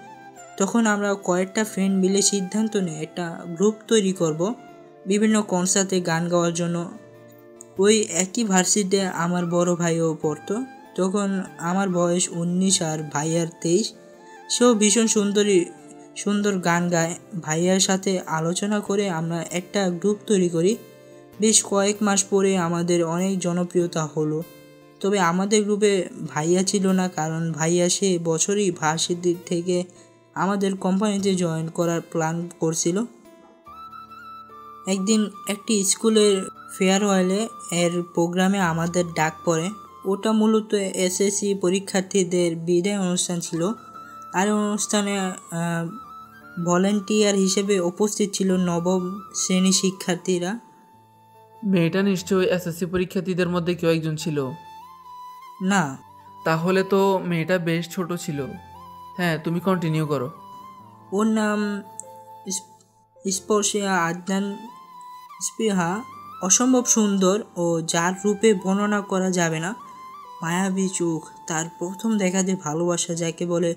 তখন আমরা কয়েকটা ফ্রেন্ড মিলে সিদ্ধান্ত নিই একটা গ্রুপ তৈরি করব বিভিন্ন কনসার্টে গান গাওয়ার জন্য। ওই একই ভার্সিটিতে আমার বড় ভাইও পড়তো। তখন আমার বয়স 19 আর ভাইয়ার 23। সেও ভীষণ সুন্দর গান গায়। ভাইয়ার সাথে আলোচনা করে আমরা একটা গ্রুপ তৈরি করি। বেশ কয়েক মাস পরে আমাদের অনেক জনপ্রিয়তা হলো। তবে আমাদের গ্রুপে ভাইয়া ছিল না, কারণ ভাইয়া সে বছরই ভার্সিটি থেকে আমাদের কোম্পানিতে জয়েন করার প্ল্যান করছিল। একদিন একটি স্কুলের ফেয়ারওয়েলে এর প্রোগ্রামে আমাদের ডাক পড়ে। ওটা মূলত এসএসসি পরীক্ষার্থীদের বিদায় অনুষ্ঠান ছিল। আর অনুষ্ঠানে ভলেন্টিয়ার হিসেবে উপস্থিত ছিল নবম শ্রেণী শিক্ষার্থীরা। মেয়েটা নিশ্চয়ই এসএসসি পরীক্ষার্থীদের মধ্যে কেউ একজন ছিল। না, তাহলে তো মেয়েটা বেশ ছোট ছিল। হ্যাঁ, তুমি কন্টিনিউ করো। ওর নাম স্পর্শিয়া আদনান স্পৃহা। অসম্ভব সুন্দর ও যার রূপে বর্ণনা করা যাবে না। মায়াবী চোখ, তার প্রথম দেখাতে ভালোবাসা যাকে বলে।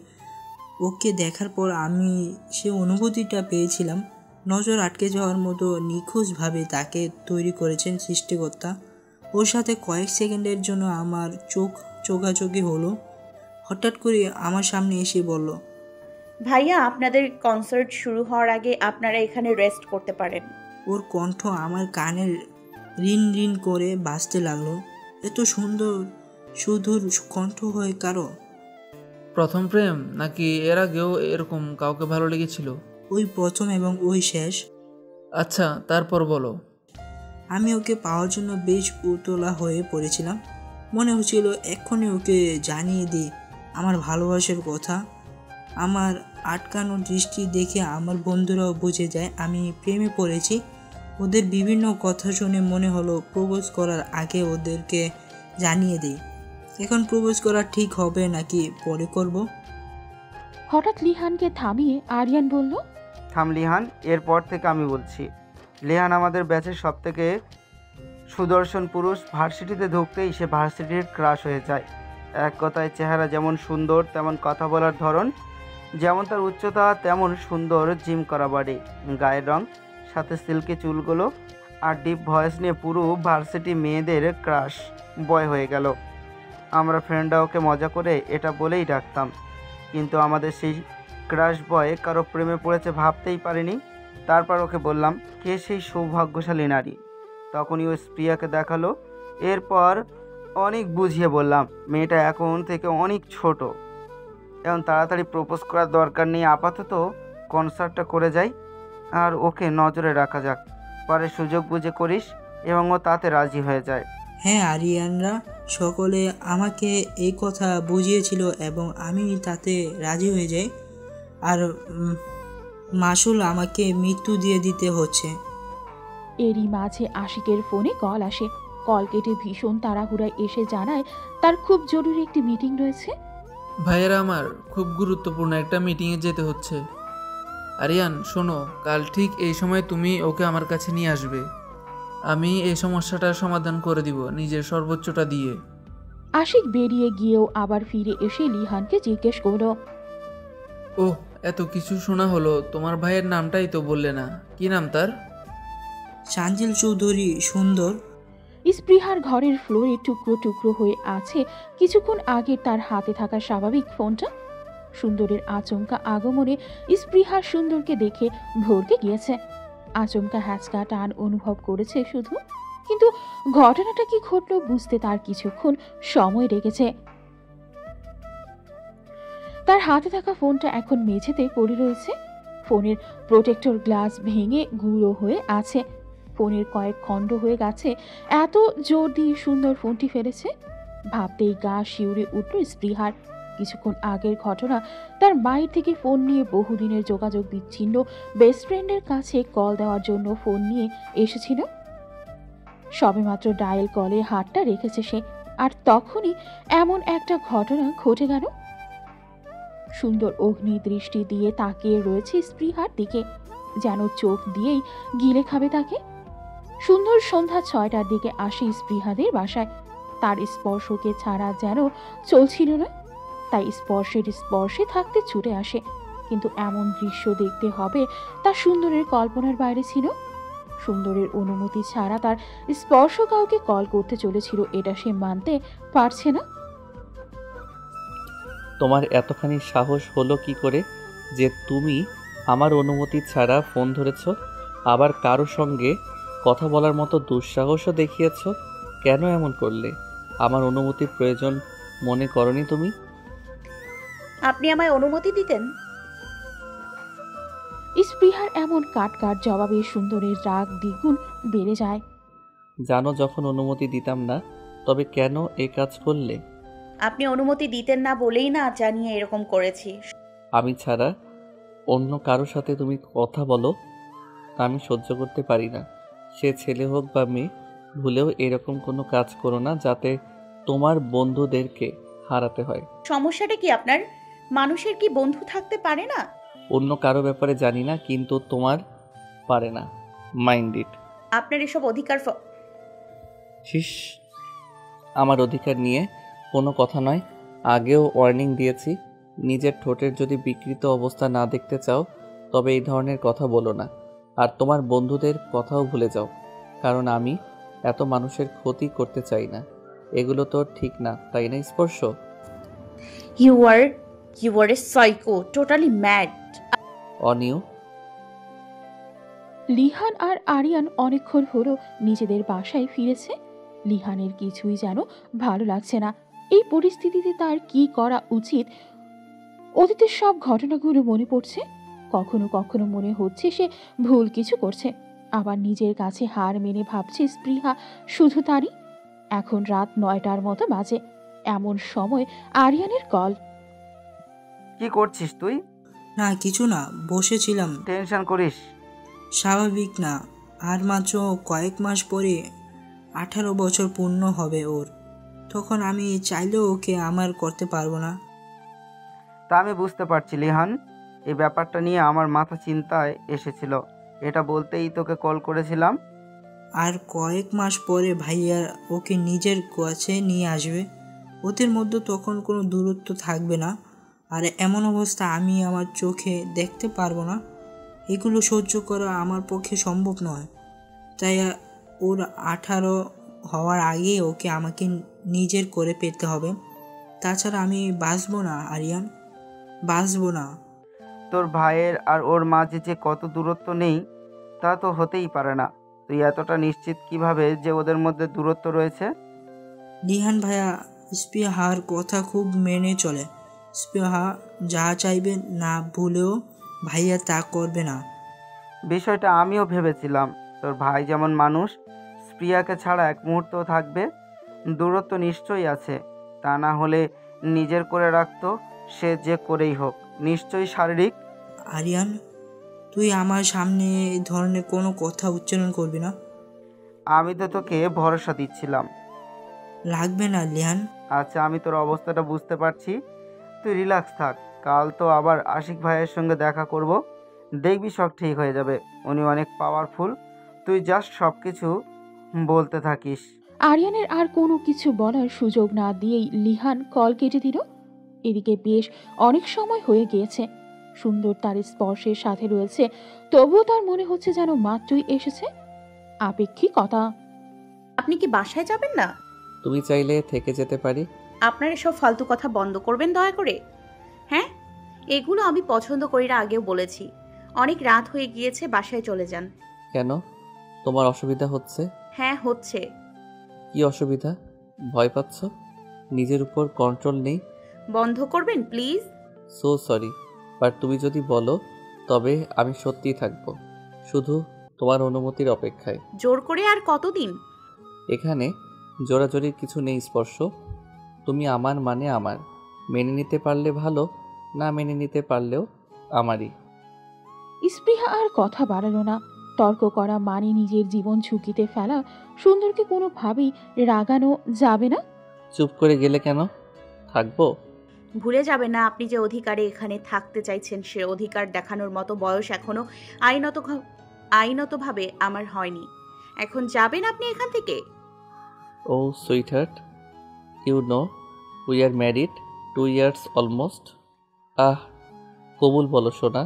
ওকে দেখার পর আমি সে অনুভূতিটা পেয়েছিলাম। নজর আটকে যাওয়ার মতো নিখুঁতভাবে তাকে তৈরি করেছেন সৃষ্টিকর্তা। ওর সাথে কয়েক সেকেন্ডের জন্য আমার চোখাচোখি হলো। হঠাৎ করে আমার সামনে এসে বলল, ভাইয়া, আপনাদের কনসার্ট শুরু হওয়ার আগে আপনারা এখানে রেস্ট করতে পারেন। ওর কণ্ঠ আমার কানের রিন রিন করে বাজতে লাগলো। এত সুন্দর সুদূর কণ্ঠ হয় কারো? প্রথম প্রেম নাকি এর আগেও এরকম কাউকে ভালো লেগেছিল? ওই প্রথম এবং ওই শেষ। আচ্ছা, তারপর বলো। আমি ওকে পাওয়ার জন্য বেশ উতলা হয়ে পড়েছিলাম। মনে হচ্ছিল এক্ষুনি ওকে জানিয়ে দিই আমার ভালোবাসার কথা। আমার আটকানো দৃষ্টি দেখে আমার বন্ধুরাও বুঝে যায় আমি প্রেমে পড়েছি। ওদের বিভিন্ন কথা শুনে মনে হলো প্রপোজ করার আগে ওদেরকে জানিয়ে দিই। এখন প্রপোজ করা ঠিক হবে নাকি পরে করব? হঠাৎ লিহানকে থামিয়ে আরিয়ান বলল, থাম লিহান, এরপর থেকে আমি বলছি। লিহান আমাদের ব্যাচের সবথেকে সুদর্শন পুরুষ। ভার্সিটিতে ঢুকতেই সে ভার্সিটির ক্রাশ হয়ে যায়। এক কথায় চেহারা যেমন সুন্দর, তেমন কথা বলার ধরন, যেমন তার উচ্চতা তেমন সুন্দর জিম করা বাড়ি, গায়ের রং, সাথে সিল্কি চুলগুলো আর ডিপ ভয়েস নিয়ে পুরো ভার্সিটি মেয়েদের ক্রাশ বয় হয়ে গেল। আমরা ফ্রেন্ডরা ওকে মজা করে এটা বলেই ডাকতাম, কিন্তু আমাদের সেই ক্রাশ বয় কারো প্রেমে পড়েছে ভাবতেই পারিনি। তারপর ওকে বললাম কে সেই সৌভাগ্যশালী নারী। তখনই ও স্প্রিয়াকে দেখালো। এরপর অনেক বুঝিয়ে বললাম মেয়েটা এখন থেকে অনেক ছোট, এখন তাড়াতাড়ি প্রপোজ করার দরকার নেই, আপাতত কনসার্টটা করে যাই আর ওকে নজরে রাখা যাক, পরে সুযোগ বুঝে করিস। এবং ও তাতে রাজি হয়ে যায়। হ্যাঁ, আরিয়ানরা সকলে আমাকে এই কথা বুঝিয়েছিল এবং আমি তাতে রাজি হয়ে যাই। আর মাসুল আমাকে মৃত্যু দিয়ে দিতে হচ্ছে। এরই মাঝে আশিকের ফোনে কল আসে। কল কেটে ভীষণ তাড়াহুড়ায় এসে জানায় তার খুব জরুরি একটি মিটিং রয়েছে। ভাইয়েরা আমার, খুব গুরুত্বপূর্ণ একটা মিটিংয়ে যেতে হচ্ছে। আরিয়ান শোনো, কাল ঠিক এই সময় তুমি ওকে আমার কাছে নিয়ে আসবে। আমি এই সমস্যাটার সমাধান করে দিব নিজের সর্বোচ্চটা দিয়ে। আশিক বেরিয়ে গিয়েও আবার ফিরে এসে লিহানকে জিজ্ঞেস করলো, ওহ, এত কিছু শোনা হলো, তোমার ভাইয়ের নামটাই তো বললে না, কি নাম তার? সাঞ্জিল চৌধুরী সুন্দর। স্পৃহার ঘরের ফ্লোরে টুকরো টুকরো হয়ে আছে কিছুক্ষণ আগে তার হাতে থাকা স্বাভাবিক ফোনটা। সুন্দরের আচমকা আগমনে স্পৃহা সুন্দরকে দেখে ভরকে গিয়েছে। আচমকা হ্যাচকা টান অনুভব করেছে শুধু। কিন্তু ঘটনাটা কি ঘটল বুঝতে তার কিছুক্ষণ সময় লেগেছে। তার হাতে থাকা ফোনটা এখন মেঝেতে পড়ে রয়েছে। ফোনের প্রোটেক্টর গ্লাস ভেঙে গুঁড়ো হয়ে আছে। ফোনের কয়েক খণ্ড হয়ে গেছে। এত জোর দিয়ে সুন্দর ফোনটি ফেলেছে। ভাবতেই গা শিউরে উঠল স্পৃহার। কিছুক্ষণ আগের ঘটনা, তার বাইর থেকে ফোন নিয়ে বহুদিনের যোগাযোগ বিচ্ছিন্ন বেস্ট ফ্রেন্ডের কাছে কল দেওয়ার জন্য ফোন নিয়ে এসেছিল। সবেমাত্র ডায়াল কলে হাতটা রেখেছে সে, আর তখনই এমন একটা ঘটনা ঘটে গেল। সুন্দর অগ্নি দৃষ্টি দিয়ে তাকিয়ে রয়েছে স্পৃহার দিকে, যেন চোখ দিয়েই গিলে খাবে তাকে। সুন্দর সন্ধ্যা 6টার দিকে আসে স্পৃহাদের বাসায়। তার স্পর্শকে ছাড়া যেন চলছিল না, তাই স্পর্শে থাকতে ছুটে আসে। কিন্তু এমন দৃশ্য দেখতে হবে তা সুন্দরের কল্পনার বাইরে ছিল। সুন্দরের অনুমতি ছাড়া তার স্পর্শ কাউকে কল করতে চলেছিল, এটা সে মানতে পারছে না। তোমার এতখানি সাহস হলো কি করে যে তুমি আমার অনুমতি ছাড়া ফোন ধরেছ, আবার কারো সঙ্গে কথা বলার মতো দুঃসাহসও দেখিয়েছ? কেন এমন করলে? আমার অনুমতির প্রয়োজন মনে করনি তুমি? আপনি আমায় অনুমতি দিতেন? স্পৃহার এমন কাট জবাবে সুন্দরের রাগ দ্বিগুণ বেড়ে যায়। জানো যখন অনুমতি দিতাম না, তবে কেন এ কাজ করলে? আপনি অনুমতি দিতেন না বলেই না জানিয়ে এরকম করেছি। আমি ছাড়া অন্য কারো সাথে তুমি কথা বলো, তা আমি সহ্য করতে পারি না। সে ছেলে হোক বা মেয়ে, ভুলেও এরকম কোনো কাজ করো না যাতে তোমার বন্ধুদেরকে হারাতে হয়। সমস্যাটা কি আপনার? মানুষের কি বন্ধু থাকতে পারে না? অন্য কারো ব্যাপারে জানি না, কিন্তু তোমার পারে না। Mind it. আপনার এসব অধিকার শিস, আমার অধিকার নিয়ে কোনো কথা নয়। আগেও ওয়ার্নিং দিয়েছি, নিজের ঠোঁটের যদি বিকৃত অবস্থা না দেখতে চাও তবে এই ধরনের কথা বলো না। আর তোমার বন্ধুদের কথাও ভুলে যাও, কারণ আমি এত মানুষের ক্ষতি করতে চাই না। এগুলো তো ঠিক না, তাই না Sparsha? You are a psycho, totally mad. অনিউ। লিহান আর আরিয়ান অনেকক্ষণ হলো নিজেদের বাসায় ফিরেছে। লিহানের কিছুই যেন ভালো লাগছে না। এই পরিস্থিতিতে তার কি করা উচিত? অতীতের সব ঘটনাগুলো মনে পড়ছে। কখনো কখনো মনে হচ্ছে সে ভুল কিছু করছে, আবার নিজের কাছে হার মেনে ভাবছে স্পৃহা শুধু তারই। এখন রাত 9টার মতো বাজে। এমন সময় আরিয়ানের কল। কি করছিস তুই? না কিছু না, বসেছিলাম। টেনশন করিস? স্বাভাবিক না, আর মাত্র কয়েক মাস পরে 18 বছর পূর্ণ হবে ওর। তখন আমি চাইলেও ওকে আমার করতে পারবো না। তা আমি বুঝতে পারছি লিহান, এই ব্যাপারটা নিয়ে আমার মাথা চিন্তায় এসেছিল, এটা বলতেই তোকে কল করেছিলাম। আর কয়েক মাস পরে ভাইয়া ওকে নিজের কাছে নিয়ে আসবে। ওদের মধ্যে তখন কোনো দূরত্ব থাকবে না। আর এমন অবস্থা আমি আমার চোখে দেখতে পারবো না। এগুলো সহ্য করা আমার পক্ষে সম্ভব নয়। তাই ওর 18 হওয়ার আগে ওকে আমাকে নিজের করে পেতে হবে। তাছাড়া আমি বাঁচবো না আরিয়ান, বাঁচবো না। তোর ভাইয়ের আর ওর মাঝে যে কত দূরত্ব নেই তা তো হতেই পারে না। তুই এতটা নিশ্চিত কিভাবে যে ওদের মধ্যে দূরত্ব রয়েছে? লিহান ভাইয়া স্পৃহার কথা খুব মেনে চলে। স্পৃহা যা চাইবে না ভুলেও ভাইয়া তা করবে না। বিষয়টা আমিও ভেবেছিলাম। তোর ভাই যেমন মানুষ, স্পৃহাকে ছাড়া এক মুহূর্তও থাকবে। দূরত্ব নিশ্চয়ই আছে, তা না হলে নিজের করে রাখতো। সে যে করেই হোক, নিশ্চয়ই শারীরিক। আরিয়ান, তুই আমার সামনে এই ধরনের কোনো কথা উচ্চারণ করবি না। আমি তো তোকে ভরসা দিচ্ছিলাম। লাগবে না লিহান। আচ্ছা, আমি তোর অবস্থাটা বুঝতে পারছি, তুই রিল্যাক্স থাক। কাল তো আবার আশিক ভাইয়ের সঙ্গে দেখা করব, দেখবি সব ঠিক হয়ে যাবে। উনি অনেক পাওয়ারফুল, তুই জাস্ট সব কিছু বলতে থাকিস। আরিয়ানের আর কোনো কিছু বলার সুযোগ না দিয়েই লিহান কল কেটে দিল। এদিকে বেশ অনেক সময় হয়ে গিয়েছে। সুন্দর তার স্পর্শের সাথে রয়েছে, তবুও তার মনে হচ্ছে যেন মাত্রই এসেছে। আপেক্ষিকতা। আপনি কি বাসায় যাবেন না? তুমি চাইলে থেকে যেতে পারি। আপনার এসব ফালতু কথা বন্ধ করবেন দয়া করে। হ্যাঁ, এগুলো আমি পছন্দ করি না, আগেও বলেছি। অনেক রাত হয়ে গিয়েছে, বাসায় চলে যান। কেন, তোমার অসুবিধা হচ্ছে? হ্যাঁ হচ্ছে। কি অসুবিধা? ভয় পাচ্ছ? নিজের উপর কন্ট্রোল নেই? বন্ধ করবেন প্লিজ? সো সরি, বাট তুমি যদি বলো তবে আমি সত্যিই থাকবো, শুধু তোমার অনুমতির অপেক্ষায়। জোর করে আর কতদিন? এখানে জোরাজোরির কিছু নেই স্পর্শ। তুমি আমার মানে আমার, মেনে নিতে পারলে ভালো, না মেনে নিতে পারলেও আমারই। স্পৃহা আর কথা বাড়ালো না। তর্ক করা মানে নিজের জীবন ঝুঁকিতে ফেলা। সুন্দরকে কোনোভাবেই রাগানো যাবে না। চুপ করে গেলে কেন? থাকবো। ভুলে যাবেন না আপনি যে অধিকারে এখানে থাকতে চাইছেন, সে অধিকার দেখানোর মতো বয়স এখনো আইনতভাবে আমার হয়নি। এখন যাবেন আপনি এখান থেকে? Oh sweetheart, you know we are married 2 years almost. কবুল বলো সোনা,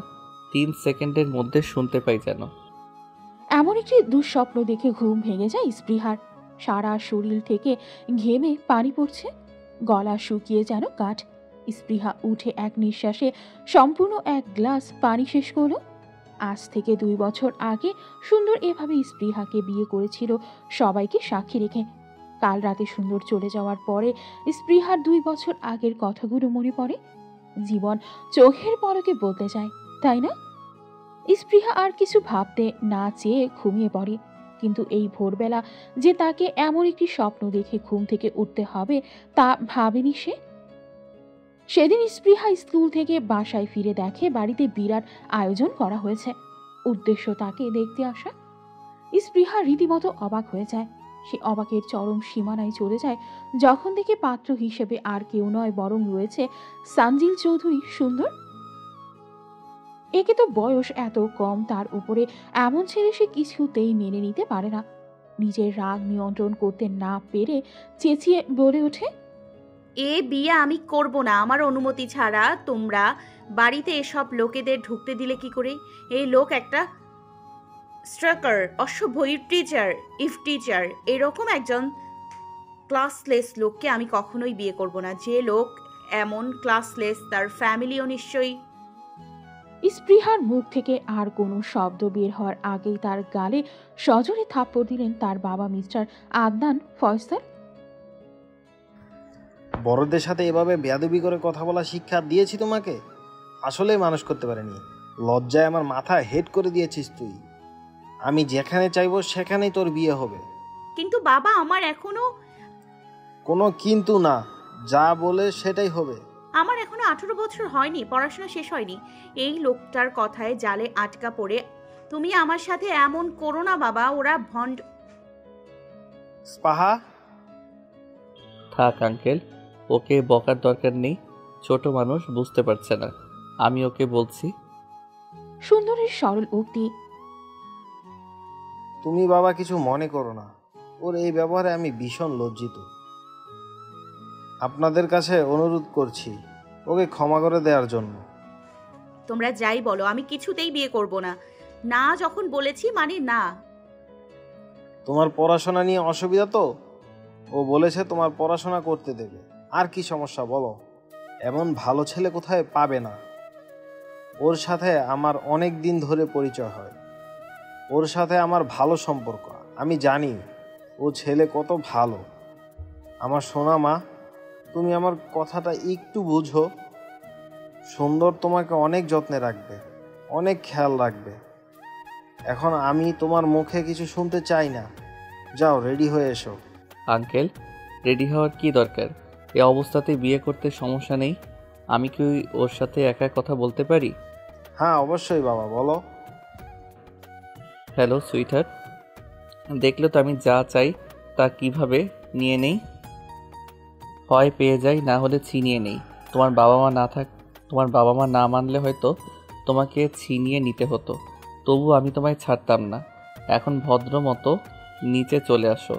3 সেকেন্ডের মধ্যে শুনতে পাই যেন। এমন একটি দুঃস্বপ্ন দেখে ঘুম ভেঙে যায় স্পৃহার। সারা শরীর থেকে ঘেমে পানি পড়ছে, গলা শুকিয়ে যেন কাঠ। স্পৃহা উঠে এক নিঃশ্বাসে সম্পূর্ণ 1 গ্লাস পানি শেষ করলো। আজ থেকে 2 বছর আগে সুন্দর এভাবে স্পৃহাকে বিয়ে করেছিল, সবাইকে সাক্ষী রেখে। কাল রাতে সুন্দর চলে যাওয়ার পরে স্পৃহার 2 বছর আগের কথাগুলো মনে পড়ে। জীবন চোখের পলকে বদলে যায়, তাই না? স্পৃহা আর কিছু ভাবতে না চেয়ে ঘুমিয়ে পড়ে। কিন্তু এই ভোরবেলা যে তাকে এমন একটি স্বপ্ন দেখে ঘুম থেকে উঠতে হবে তা ভাবেনি সে। সেদিন স্পৃহা স্কুল থেকে বাসায় ফিরে দেখে বাড়িতে বিরাট আয়োজন করা হয়েছে। উদ্দেশ্য তাকে দেখতে আসা। স্পৃহা রীতিমতো অবাক হয়ে যায়। সে অবাকের চরম সীমানায় চলে যায় যখন দেখে পাত্র হিসেবে আর কেউ নয় বরং রয়েছে সানজিল চৌধুরী সুন্দর। একে তো বয়স এত কম, তার উপরে এমন ছেলে সে কিছুতেই মেনে নিতে পারে না। নিজের রাগ নিয়ন্ত্রণ করতে না পেরে চেঁচিয়ে বলে ওঠে, এ বিয়ে আমি করব না আমার অনুমতি ছাড়া। তোমরা বাড়িতে এসব লোকেদের ঢুকতে দিলে কি করে? এই লোক একটা স্ট্রাকার, অসভ্য, টিচার, এরকম একজন ক্লাসলেস লোককে আমি কখনোই বিয়ে করব না। যে লোক এমন ক্লাসলেস তার ফ্যামিলিও নিশ্চয়ই। স্পৃহার মুখ থেকে আর কোনো শব্দ বের হওয়ার আগেই তার গালে সজোরে থাপ্পড় দিলেন তার বাবা মিস্টার আদনান ফয়সাল। বড়দের সাথে এভাবে বেয়াদবি করে কথা বলা শিক্ষা দিয়েছি তোমাকে? আসলে মানুষ করতে পারেনি, লজ্জায় আমার মাথা হেড করে দিয়েছিস তুই। আমি যেখানে চাইবো সেখানেই তোর বিয়ে হবে। কিন্তু বাবা, আমার এখনো কোনো কিন্তু না, যা বলে সেটাই হবে। আমার এখনো 18 বছর হয়নি, পড়াশোনা শেষ হয়নি। এই লোকটার কথায় জালে আটকা পড়ে তুমি আমার সাথে এমন করো না বাবা। ওরা ভণ্ড। স্পাহা, থাক আঙ্কেল, ওকে বকার দরকার নেই। ছোট মানুষ, বুঝতে পারছে না, আমি ওকে বলছি। সুন্দরের সরল উক্তি। তুমি বাবা কিছু মনে করো না, ওর এই ব্যবহারে আমি ভীষণ লজ্জিত। আপনাদের কাছে অনুরোধ করছি ওকে ক্ষমা করে দেওয়ার জন্য। তোমরা যাই বলো, আমি কিছুতেই বিয়ে করব না। না যখন বলেছি মানে না। তোমার পড়াশোনা নিয়ে অসুবিধা তো? ও বলেছে তোমার পড়াশোনা করতে দেবে। আর কি সমস্যা বলো? এমন ভালো ছেলে কোথায় পাবে না। ওর সাথে আমার অনেক দিন ধরে পরিচয় হয়, ওর সাথে আমার ভালো সম্পর্ক। আমি জানি ও ছেলে কত ভালো। আমার সোনা মা, তুমি আমার কথাটা একটু বুঝো। সুন্দর তোমাকে অনেক যত্নে রাখবে, অনেক খেয়াল রাখবে। এখন আমি তোমার মুখে কিছু শুনতে চাই না। যাও, রেডি হয়ে এসো। আঙ্কেল, রেডি হওয়ার কি দরকার? এ অবস্থাতে বিয়ে করতে সমস্যা নেই। আমি কি ওর সাথে একা কথা বলতে পারি? হ্যাঁ অবশ্যই বাবা, বলো। হ্যালো সুইটহার্ট, দেখলে তো আমি যা চাই তা কিভাবে নিয়ে নেই। হয় পেয়ে যাই, না হলে ছিনিয়ে নেই। তোমার বাবা মা না মানলে হয়তো তোমাকে ছিনিয়ে নিতে হতো, তবু আমি তোমায় ছাড়তাম না। এখন ভদ্র মতো নিচে চলে আসো,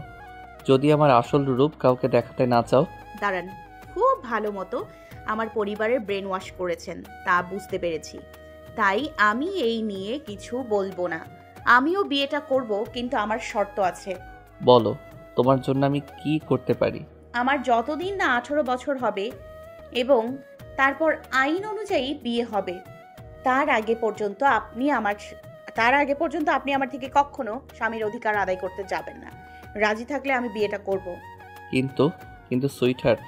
যদি আমার আসল রূপ কাউকে দেখাতে না চাও। দাঁড়ান, খুব ভালো মতো আমার পরিবারের ব্রেন ওয়াশ করেছেন, তা বুঝতে পেরেছি। তাই আমি এই নিয়ে কিছু বলবো না। আমিও বিয়েটা করব, কিন্তু আমার শর্ত আছে। বলো, তোমার জন্য আমি কি করতে পারি? আমার যতদিন না 18 বছর হবে এবং তারপর আইন অনুযায়ী বিয়ে হবে, তার আগে পর্যন্ত আপনি আমার থেকে কখনো স্বামীর অধিকার আদায় করতে যাবেন না। রাজি থাকলে আমি বিয়েটা করব। কিন্তু কিন্তু সুইটহার্ট,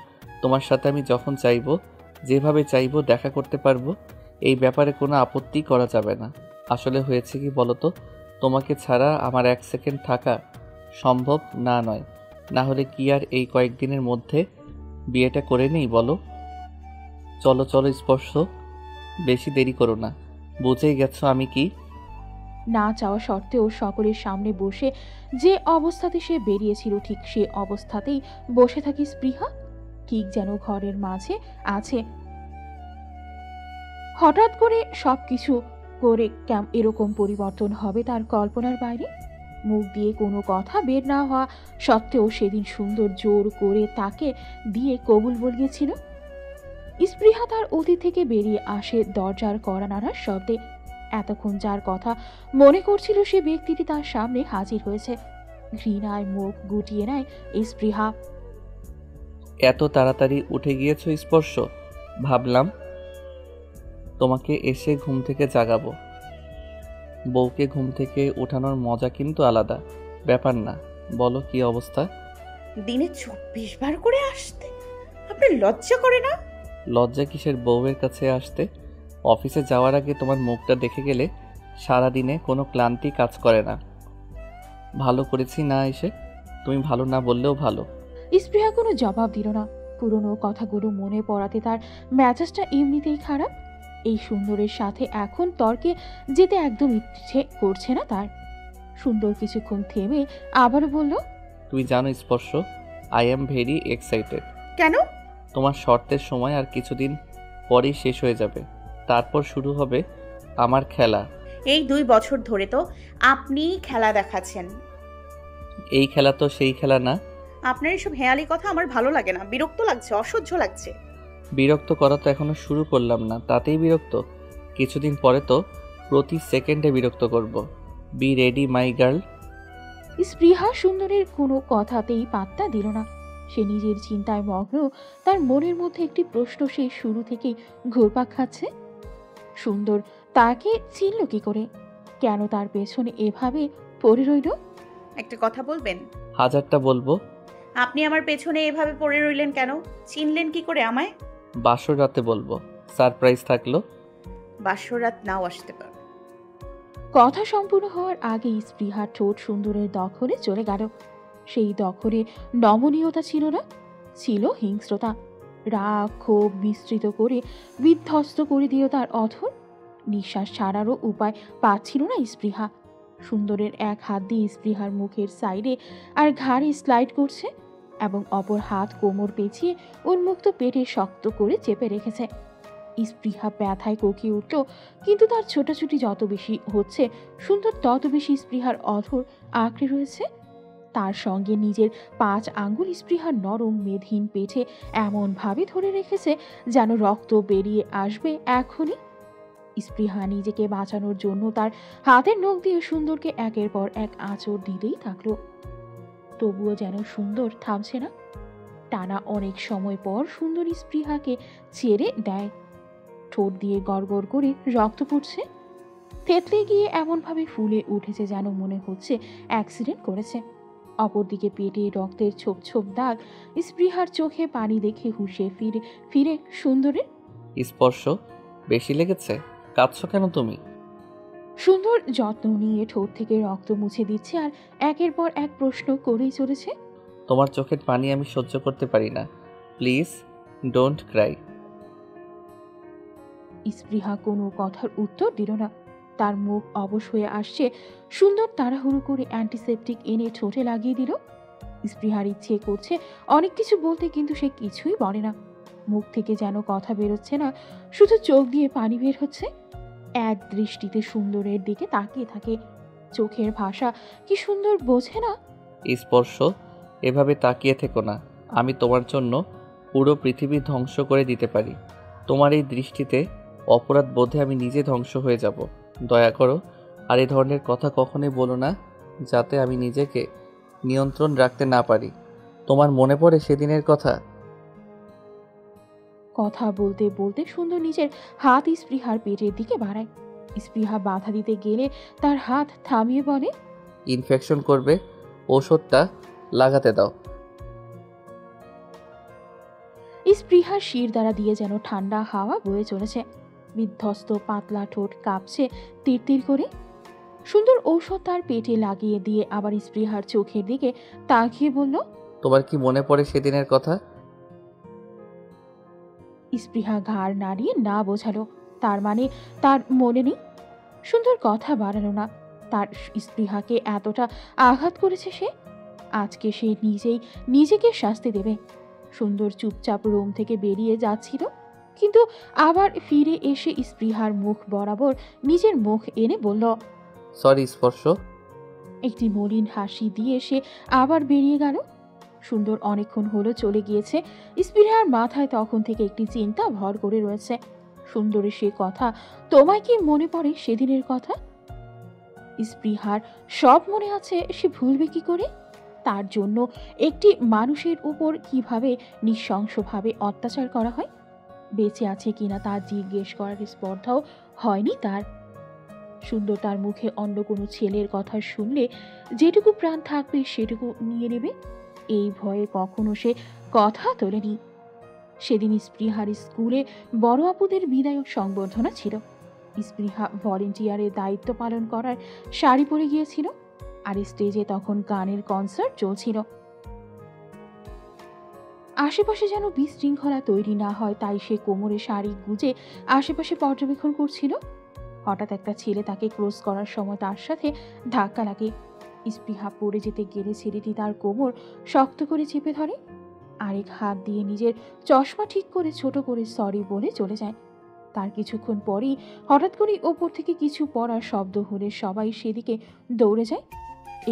তোমার সাথে আমি যখন চাইবো, যেভাবে চাইবো দেখা করতে পারবো, এই ব্যাপারে কোনো আপত্তি করা যাবে না। আসলে হয়েছে কি বলো তো, তোমাকে ছাড়া আমার 1 সেকেন্ড থাকা সম্ভব না নয়। না হলে কি আর এই কয়েকদিনের মধ্যে বিয়েটা করে নেই বলো? চলো চলো স্পর্শ, বেশি দেরি করো না। বুঝেই গেছো আমি কি। না চাওয়া সত্ত্বেও সকলের সামনে বসে যে অবস্থাতে সে বেরিয়েছিল ঠিক সে অবস্থাতেই বসে থাকি স্পৃহা, ঠিক যেন ঘরের মাঝে আছে। হঠাৎ করে সবকিছু করে এরকম পরিবর্তন হবে তার কল্পনার বাইরে। মুখ দিয়ে কোনো কথা বের না হওয়া সত্ত্বেও সেদিন সুন্দর জোর করে তাকে দিয়ে কবুল বলিয়েছিল। স্পৃহা তার অতীত থেকে বেরিয়ে আসে দরজার কড়া নাড়ার শব্দে। এতক্ষণ যার কথা মনে করছিল সে ব্যক্তিটি তার সামনে হাজির হয়েছে। ঘৃণায় মুখ গুটিয়ে নেয় স্পৃহা। এত তাড়াতাড়ি উঠে গিয়েছো স্পর্শ? ভাবলাম তোমাকে এসে ঘুম থেকে জাগাবো। বউকে ঘুম থেকে ওঠানোর মজা কিন্তু আলাদা ব্যাপার না? বলো কি অবস্থা? দিনে 24 বার করে আসতে আপনার লজ্জা করে না? লজ্জা কিসের বউয়ের কাছে আসতে? অফিসে যাওয়ার আগে তোমার মুখটা দেখে গেলে সারাদিনে কোনো ক্লান্তি কাজ করে না। ভালো করেছি না এসে? তুমি ভালো না বললেও ভালো। স্পৃহা কোনো জবাব দিল না। পুরনো কথাগুলো মনে পড়াতে তার মেজাজটা এমনিতেই খারাপ। এই সুন্দরের সাথে এখন তর্কে যেতে একদম ইচ্ছে করছে না তার। সুন্দর কিছুক্ষণ থেমে আবারও বলল, তুই জানো স্পর্শ, আই অ্যাম ভেরি এক্সাইটেড। কেন? তোমার শর্তের সময় আর কিছুদিন পরেই শেষ হয়ে যাবে। তারপর শুরু হবে আমার খেলা। এই 2 বছর ধরে তো আপনিই খেলা দেখাচ্ছেন। এই খেলা তো সেই খেলা না। আপনার এসব হেয়ালি কথা আমার ভালো লাগে না, বিরক্ত লাগছে, অসহ্য লাগছে। বিরক্ত করা তো এখনো শুরু করলাম না, তাতেই বিরক্ত? কিছুদিন পরে তো প্রতি সেকেন্ডে বিরক্ত করব। Be ready my girl. স্পৃহা সুন্দরের কোনো কথাতেই পাত্তা দিল না। সে নিজের চিন্তায় মগ্ন। তার মনের মধ্যে একটি প্রশ্ন সে শুরু থেকেই ঘুরপাক খাচ্ছে। সুন্দর তাকে চিনল কি করে? কেন তার পেছনে এভাবে পড়ে রইল? একটা কথা বলবেন? হাজারটা বলবো। আপনি আমার পেছনে এভাবে পড়ে রইলেন কেন? চিনলেন কি করে আমায়? বাসর রাতে বলবো, সারপ্রাইজ থাকলো। বাসর রাত নাও আসতে পারে। কথা সম্পূর্ণ হওয়ার আগেই স্পৃহার ঠোঁট সুন্দরের দখলে চলে গেল। সেই দখলে নমনীয়তা ছিল না, ছিল হিংস্রতা। রাগ ক্ষোভ মিশ্রিত করে বিধ্বস্ত করে দিল তার অধর। নিঃশ্বাস ছাড়ারও উপায় পাচ্ছিল না স্পৃহা। সুন্দরের এক হাত দিয়ে স্পৃহার মুখের সাইডে আর ঘাড়ে স্লাইড করছে এবং অপর হাত কোমর পেঁচিয়ে উন্মুক্ত পেটে শক্ত করে চেপে রেখেছে। স্পৃহা ব্যথায় কোকিয়ে উঠল, কিন্তু তার ছোটাছুটি যত বেশি হচ্ছে সুন্দর তত বেশি স্পৃহার অধর আঁকড়ে রয়েছে। তার সঙ্গে নিজের 5 আঙ্গুল স্পৃহার নরম মেদহীন পেটে এমনভাবে ধরে রেখেছে যেন রক্ত বেরিয়ে আসবে এখনই। স্পৃহা নিজেকে বাঁচানোর জন্য তার হাতের নখ দিয়ে সুন্দরকে একের পর এক আঁচড় দিতেই থাকলো। তবুও যেন সুন্দর থামছে না। টানা অনেক সময় পর সুন্দর স্পৃহাকে ছেড়ে দেয়। ঠোঁট দিয়ে গড়গড় করে রক্ত পড়ছে। থেতলে গিয়ে এমনভাবে ফুলে উঠেছে যেন মনে হচ্ছে অ্যাক্সিডেন্ট করেছে। অপরদিকে পেটে রক্তের ছোপ ছোপ দাগ। স্পৃহার চোখে পানি দেখে হুঁশে ফিরে ফিরে সুন্দরের। স্পর্শ বেশি লেগেছে? কাঁদছো কেন তুমি? সুন্দর যত্ন নিয়ে ঠোঁট থেকে রক্ত মুছে দিচ্ছে আর একের পর এক প্রশ্ন করেই চলেছে। তোমার চোখের পানি আমি সহ্য করতে পারি না, প্লিজ ডোন্ট ক্রাই। স্পৃহা কোনো কথার উত্তর দিল না। তার মুখ অবশ হয়ে আসছে। সুন্দর তাড়াহুড়ো করে অ্যান্টিসেপটিক এনে ঠোঁটে লাগিয়ে দিল। স্পৃহার ইচ্ছে করছে অনেক কিছু বলতে, কিন্তু সে কিছুই বলে না। মুখ থেকে যেন কথা বেরোচ্ছে না, শুধু চোখ দিয়ে পানি বের হচ্ছে। এক দৃষ্টিতে সুন্দরের দিকে তাকিয়ে থাকে। চোখের ভাষা কি সুন্দর বোঝে না? স্পর্শ এভাবে তাকিয়ে থেকো না। আমি তোমার জন্য পুরো পৃথিবী ধ্বংস করে দিতে পারি। তোমার এই দৃষ্টিতে অপরাধ বোধে আমি নিজে ধ্বংস হয়ে যাব। দয়া করো আর এই ধরনের কথা কখনোই বলো না, যাতে আমি নিজেকে নিয়ন্ত্রণ রাখতে না পারি। তোমার মনে পড়ে সেদিনের কথা? কথা বলতে বলতে সুন্দর নিজের হাত স্পৃহার পেটের দিকে বাড়ায়। স্পৃহা বাধা দিতে গেলে তার হাত থামিয়ে বলে, ইনফেকশন করবে, ওষুধটা লাগাতে দাও। স্পৃহার শির দ্বারা দিয়ে যেন ঠান্ডা হাওয়া বয়ে চলেছে। বিধ্বস্ত পাতলা ঠোঁট কাঁপছে তীর করে। সুন্দর ঔষধ তার পেটে লাগিয়ে দিয়ে আবার স্পৃহার চোখের দিকে তাকিয়ে বলল, তোমার কি মনে পড়ে সেদিনের কথা? স্পৃহা ঘাড় নাড়িয়ে না বোঝালো, তার মানে তার মনে নেই। সুন্দর কথা বাড়ালো না। তার স্পৃহাকে এতটা আঘাত করেছে সে, আজকে সে নিজেই নিজেকে শাস্তি দেবে। সুন্দর চুপচাপ রুম থেকে বেরিয়ে যাচ্ছিল, কিন্তু আবার ফিরে এসে স্পৃহার মুখ বরাবর নিজের মুখ এনে বলল, সরি স্পর্শ। একটি মলিন হাসি দিয়ে সে আবার বেরিয়ে গেল। সুন্দর অনেকক্ষণ হলো চলে গিয়েছে। স্পৃহার মাথায় তখন থেকে একটি চিন্তা ভর করে রয়েছে। সুন্দরের সে কথা, তোমায় কি মনে পড়ে সেদিনের কথা? স্পৃহার সব মনে আছে, সে ভুলবে কি করে? তার জন্য একটি মানুষের উপর কিভাবে নৃশংসভাবে অত্যাচার করা হয়, বেঁচে আছে কিনা তা জিজ্ঞেস করার স্পর্ধাও হয়নি তার। সুন্দর তার মুখে অন্য কোনো ছেলের কথা শুনলে যেটুকু প্রাণ থাকবে সেটুকু নিয়ে নেবে, এই ভয়ে কখনো সে কথা তোলেনি। সেদিন স্পৃহার স্কুলে বড় আপুদের বিদায়ক সংবর্ধনা ছিল। স্পৃহা ভলেন্টিয়ারের দায়িত্ব পালন করার শাড়ি পরে গিয়েছিল, আর স্টেজে তখন গানের কনসার্ট চলছিল। আশেপাশে যেন বিশৃঙ্খলা তৈরি না হয় তাই সে কোমরে শাড়ি গুজে আশেপাশে পর্যবেক্ষণ করছিল। হঠাৎ একটা ছেলে তাকে ক্রস করার সময় তার সাথে ধাক্কা লাগে। স্পৃহা পড়ে যেতে গেলে ছেলেটি তার কোমর শক্ত করে চেপে ধরে, আরেক হাত দিয়ে নিজের চশমা ঠিক করে ছোট করে সরি বলে চলে যায়। তার কিছুক্ষণ পরেই হঠাৎ করে ওপর থেকে কিছু পড়ার শব্দ হলে সবাই সেদিকে দৌড়ে যায়।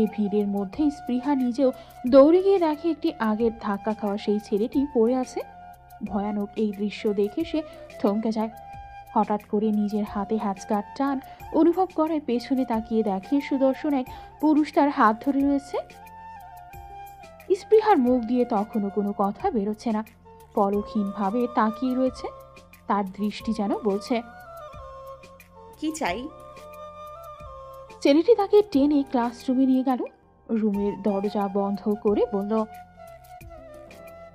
এই ভিড়ের মধ্যে স্পৃহা নিজেও দৌড়ে গিয়ে দেখে একটি আগের ধাক্কা খাওয়া সেই ছেলেটি পড়ে আছে। ভয়ানক এই দৃশ্য দেখে সে থমকে যায়। হঠাৎ করে নিজের হাতে হ্যাচকার টান অনুভব করায় পেছনে তাকিয়ে দেখে সুদর্শন এক পুরুষ তার হাত ধরে রয়েছে। স্পৃহার মুখ দিয়ে তখনও কোনো কথা বেরোচ্ছে না, পরক্ষীণভাবে তাকিয়ে রয়েছে। তার দৃষ্টি যেন বলছে, কি চাই? ছেলেটি তাকে টেনে ক্লাসরুমে নিয়ে গেল। রুমের দরজা বন্ধ করে বলল,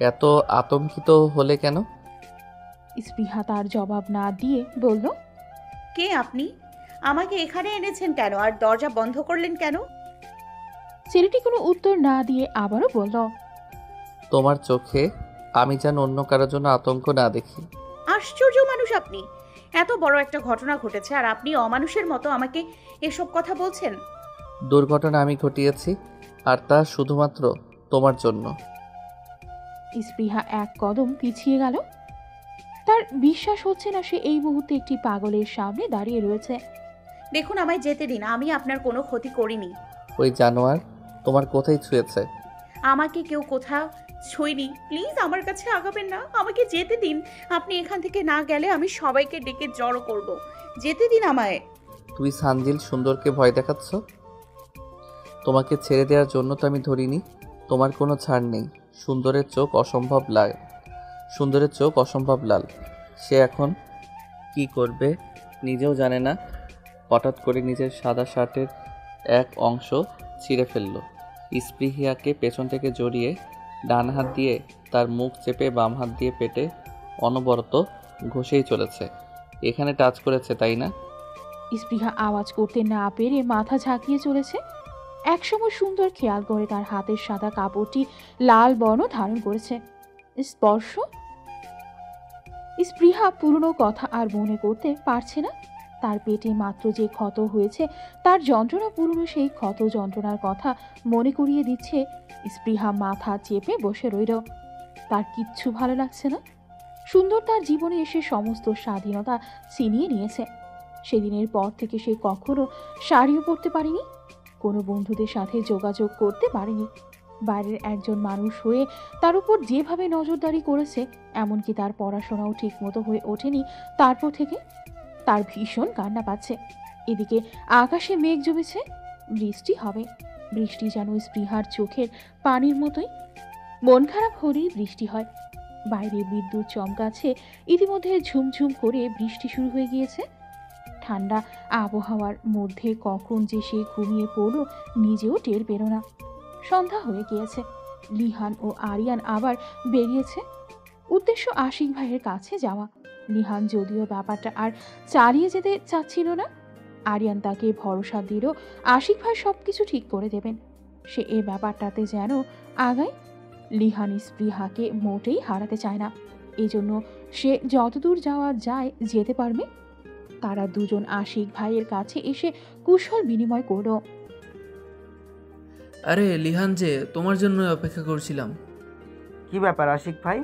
এত আতঙ্কিত হলে কেন? স্পৃহা তার জবাব না দিয়ে বলল, কে আপনি? আমাকে এখানে এনেছেন কেন, আর দরজা বন্ধ করলেন কেন? ছেলেটি কোনো উত্তর না দিয়ে আবারও বলল, তোমার চোখে আমি যেন অন্য কারোর জন্য আতঙ্ক না দেখি। আশ্চর্য মানুষ আপনি! এত বড় একটা ঘটনা ঘটেছে আর আপনি অমানুষের মতো আমাকে এসব কথা বলছেন। দুর্ঘটনা আমি ঘটিয়েছি, আর তা শুধুমাত্র তোমার জন্য। স্পৃহা এক কদম পিছিয়ে গেল। তার বিশ্বাস হচ্ছে না সে এই মুহূর্তে একটি পাগলের সামনে দাঁড়িয়ে রয়েছে। দেখুন, আমায় যেতে দিন, আমি আপনার কোনো ক্ষতি করিনি। ওই জানোয়ার তোমার কোথায় ছুঁয়েছে? আমাকে কেউ কোথাও ছুঁয়নি। প্লিজ আমার কাছে আগাবেন না, আমাকে যেতে দিন। আপনি এখান থেকে না গেলে আমি সবাইকে ডেকে জড়ো করব। যেতে দিন আমায়। তুমি সানজিল সুন্দরকে ভয় দেখাচ্ছ? তোমাকে ছেড়ে দেওয়ার জন্য তো আমি ধরিনি। তোমার কোনো ছাড় নেই। সুন্দরের চোখ অসম্ভব লাল। সে এখন কি করবে নিজেও জানে না। হঠাৎ করে নিজের সাদা শার্টের এক অংশ ছিঁড়ে ফেলল। স্পৃহিয়াকে পেছন থেকে জড়িয়ে ডান হাত দিয়ে তার মুখ চেপে বাম হাত দিয়ে পেটে অনবরত ঘষেই চলেছে। এখানে টাচ করেছে, তাই না? স্পৃহা আওয়াজ করতে না পেরে মাথা ঝাঁকিয়ে চলেছে। একসময় সুন্দর খেয়াল করে তার হাতের সাদা কাপড়টি লাল বর্ণ ধারণ করেছে। স্পর্শ। স্পৃহা পুরনো কথা আর মনে করতে পারছে না। তার পেটে মাত্র যে ক্ষত হয়েছে তার যন্ত্রণা পুরনো সেই ক্ষত যন্ত্রণার কথা মনে করিয়ে দিচ্ছে। স্পৃহা মাথা চেপে বসে রইল। তার কিচ্ছু ভালো লাগছে না। সুন্দর তার জীবনে এসে সমস্ত স্বাধীনতা ছিনিয়ে নিয়েছে। সেদিনের পর থেকে সে কখনো শাড়িও পরতে পারেনি, কোনো বন্ধুদের সাথে যোগাযোগ করতে পারেনি। বাইরের একজন মানুষ হয়ে তার উপর যেভাবে নজরদারি করেছে, এমনকি তার পড়াশোনাও ঠিক মতো হয়ে ওঠেনি তারপর থেকে। তার ভীষণ কান্না পাচ্ছে। এদিকে আকাশে মেঘ জমেছে, বৃষ্টি হবে। বৃষ্টি যেন স্পৃহার চোখের পানির মতোই। মন খারাপ হলেই বৃষ্টি হয়। বাইরে বিদ্যুৎ চমকাচ্ছে। ইতিমধ্যে ঝুমঝুম করে বৃষ্টি শুরু হয়ে গিয়েছে। ঠান্ডা আবহাওয়ার মধ্যে কখন যে সে ঘুমিয়ে পড়ল নিজেও টের পেল না। সন্ধ্যা হয়ে গিয়েছে। লিহান ও আরিয়ান আবার বেরিয়েছে। উদ্দেশ্য আশিক ভাইয়ের কাছে যাওয়া। লিহান যদিও ব্যাপারটা আর চালিয়ে যেতে চাচ্ছিল না। আরিয়ান তাকে ভরসা দিল আশিক ভাই সবকিছু ঠিক করে দেবেন। সে এই ব্যাপারটাতে যেন আগায়। লিহান স্পৃহাকে মোটেই হারাতে চায় না, এজন্য সে যতদূর যাওয়া যায় যেতে পারবে। তারা দুজন আশিক ভাইয়ের কাছে এসে কুশল বিনিময় করল। আরে লিহান, যে তোমার জন্য অপেক্ষা করছিলাম। কি ব্যাপার আশিক ভাই,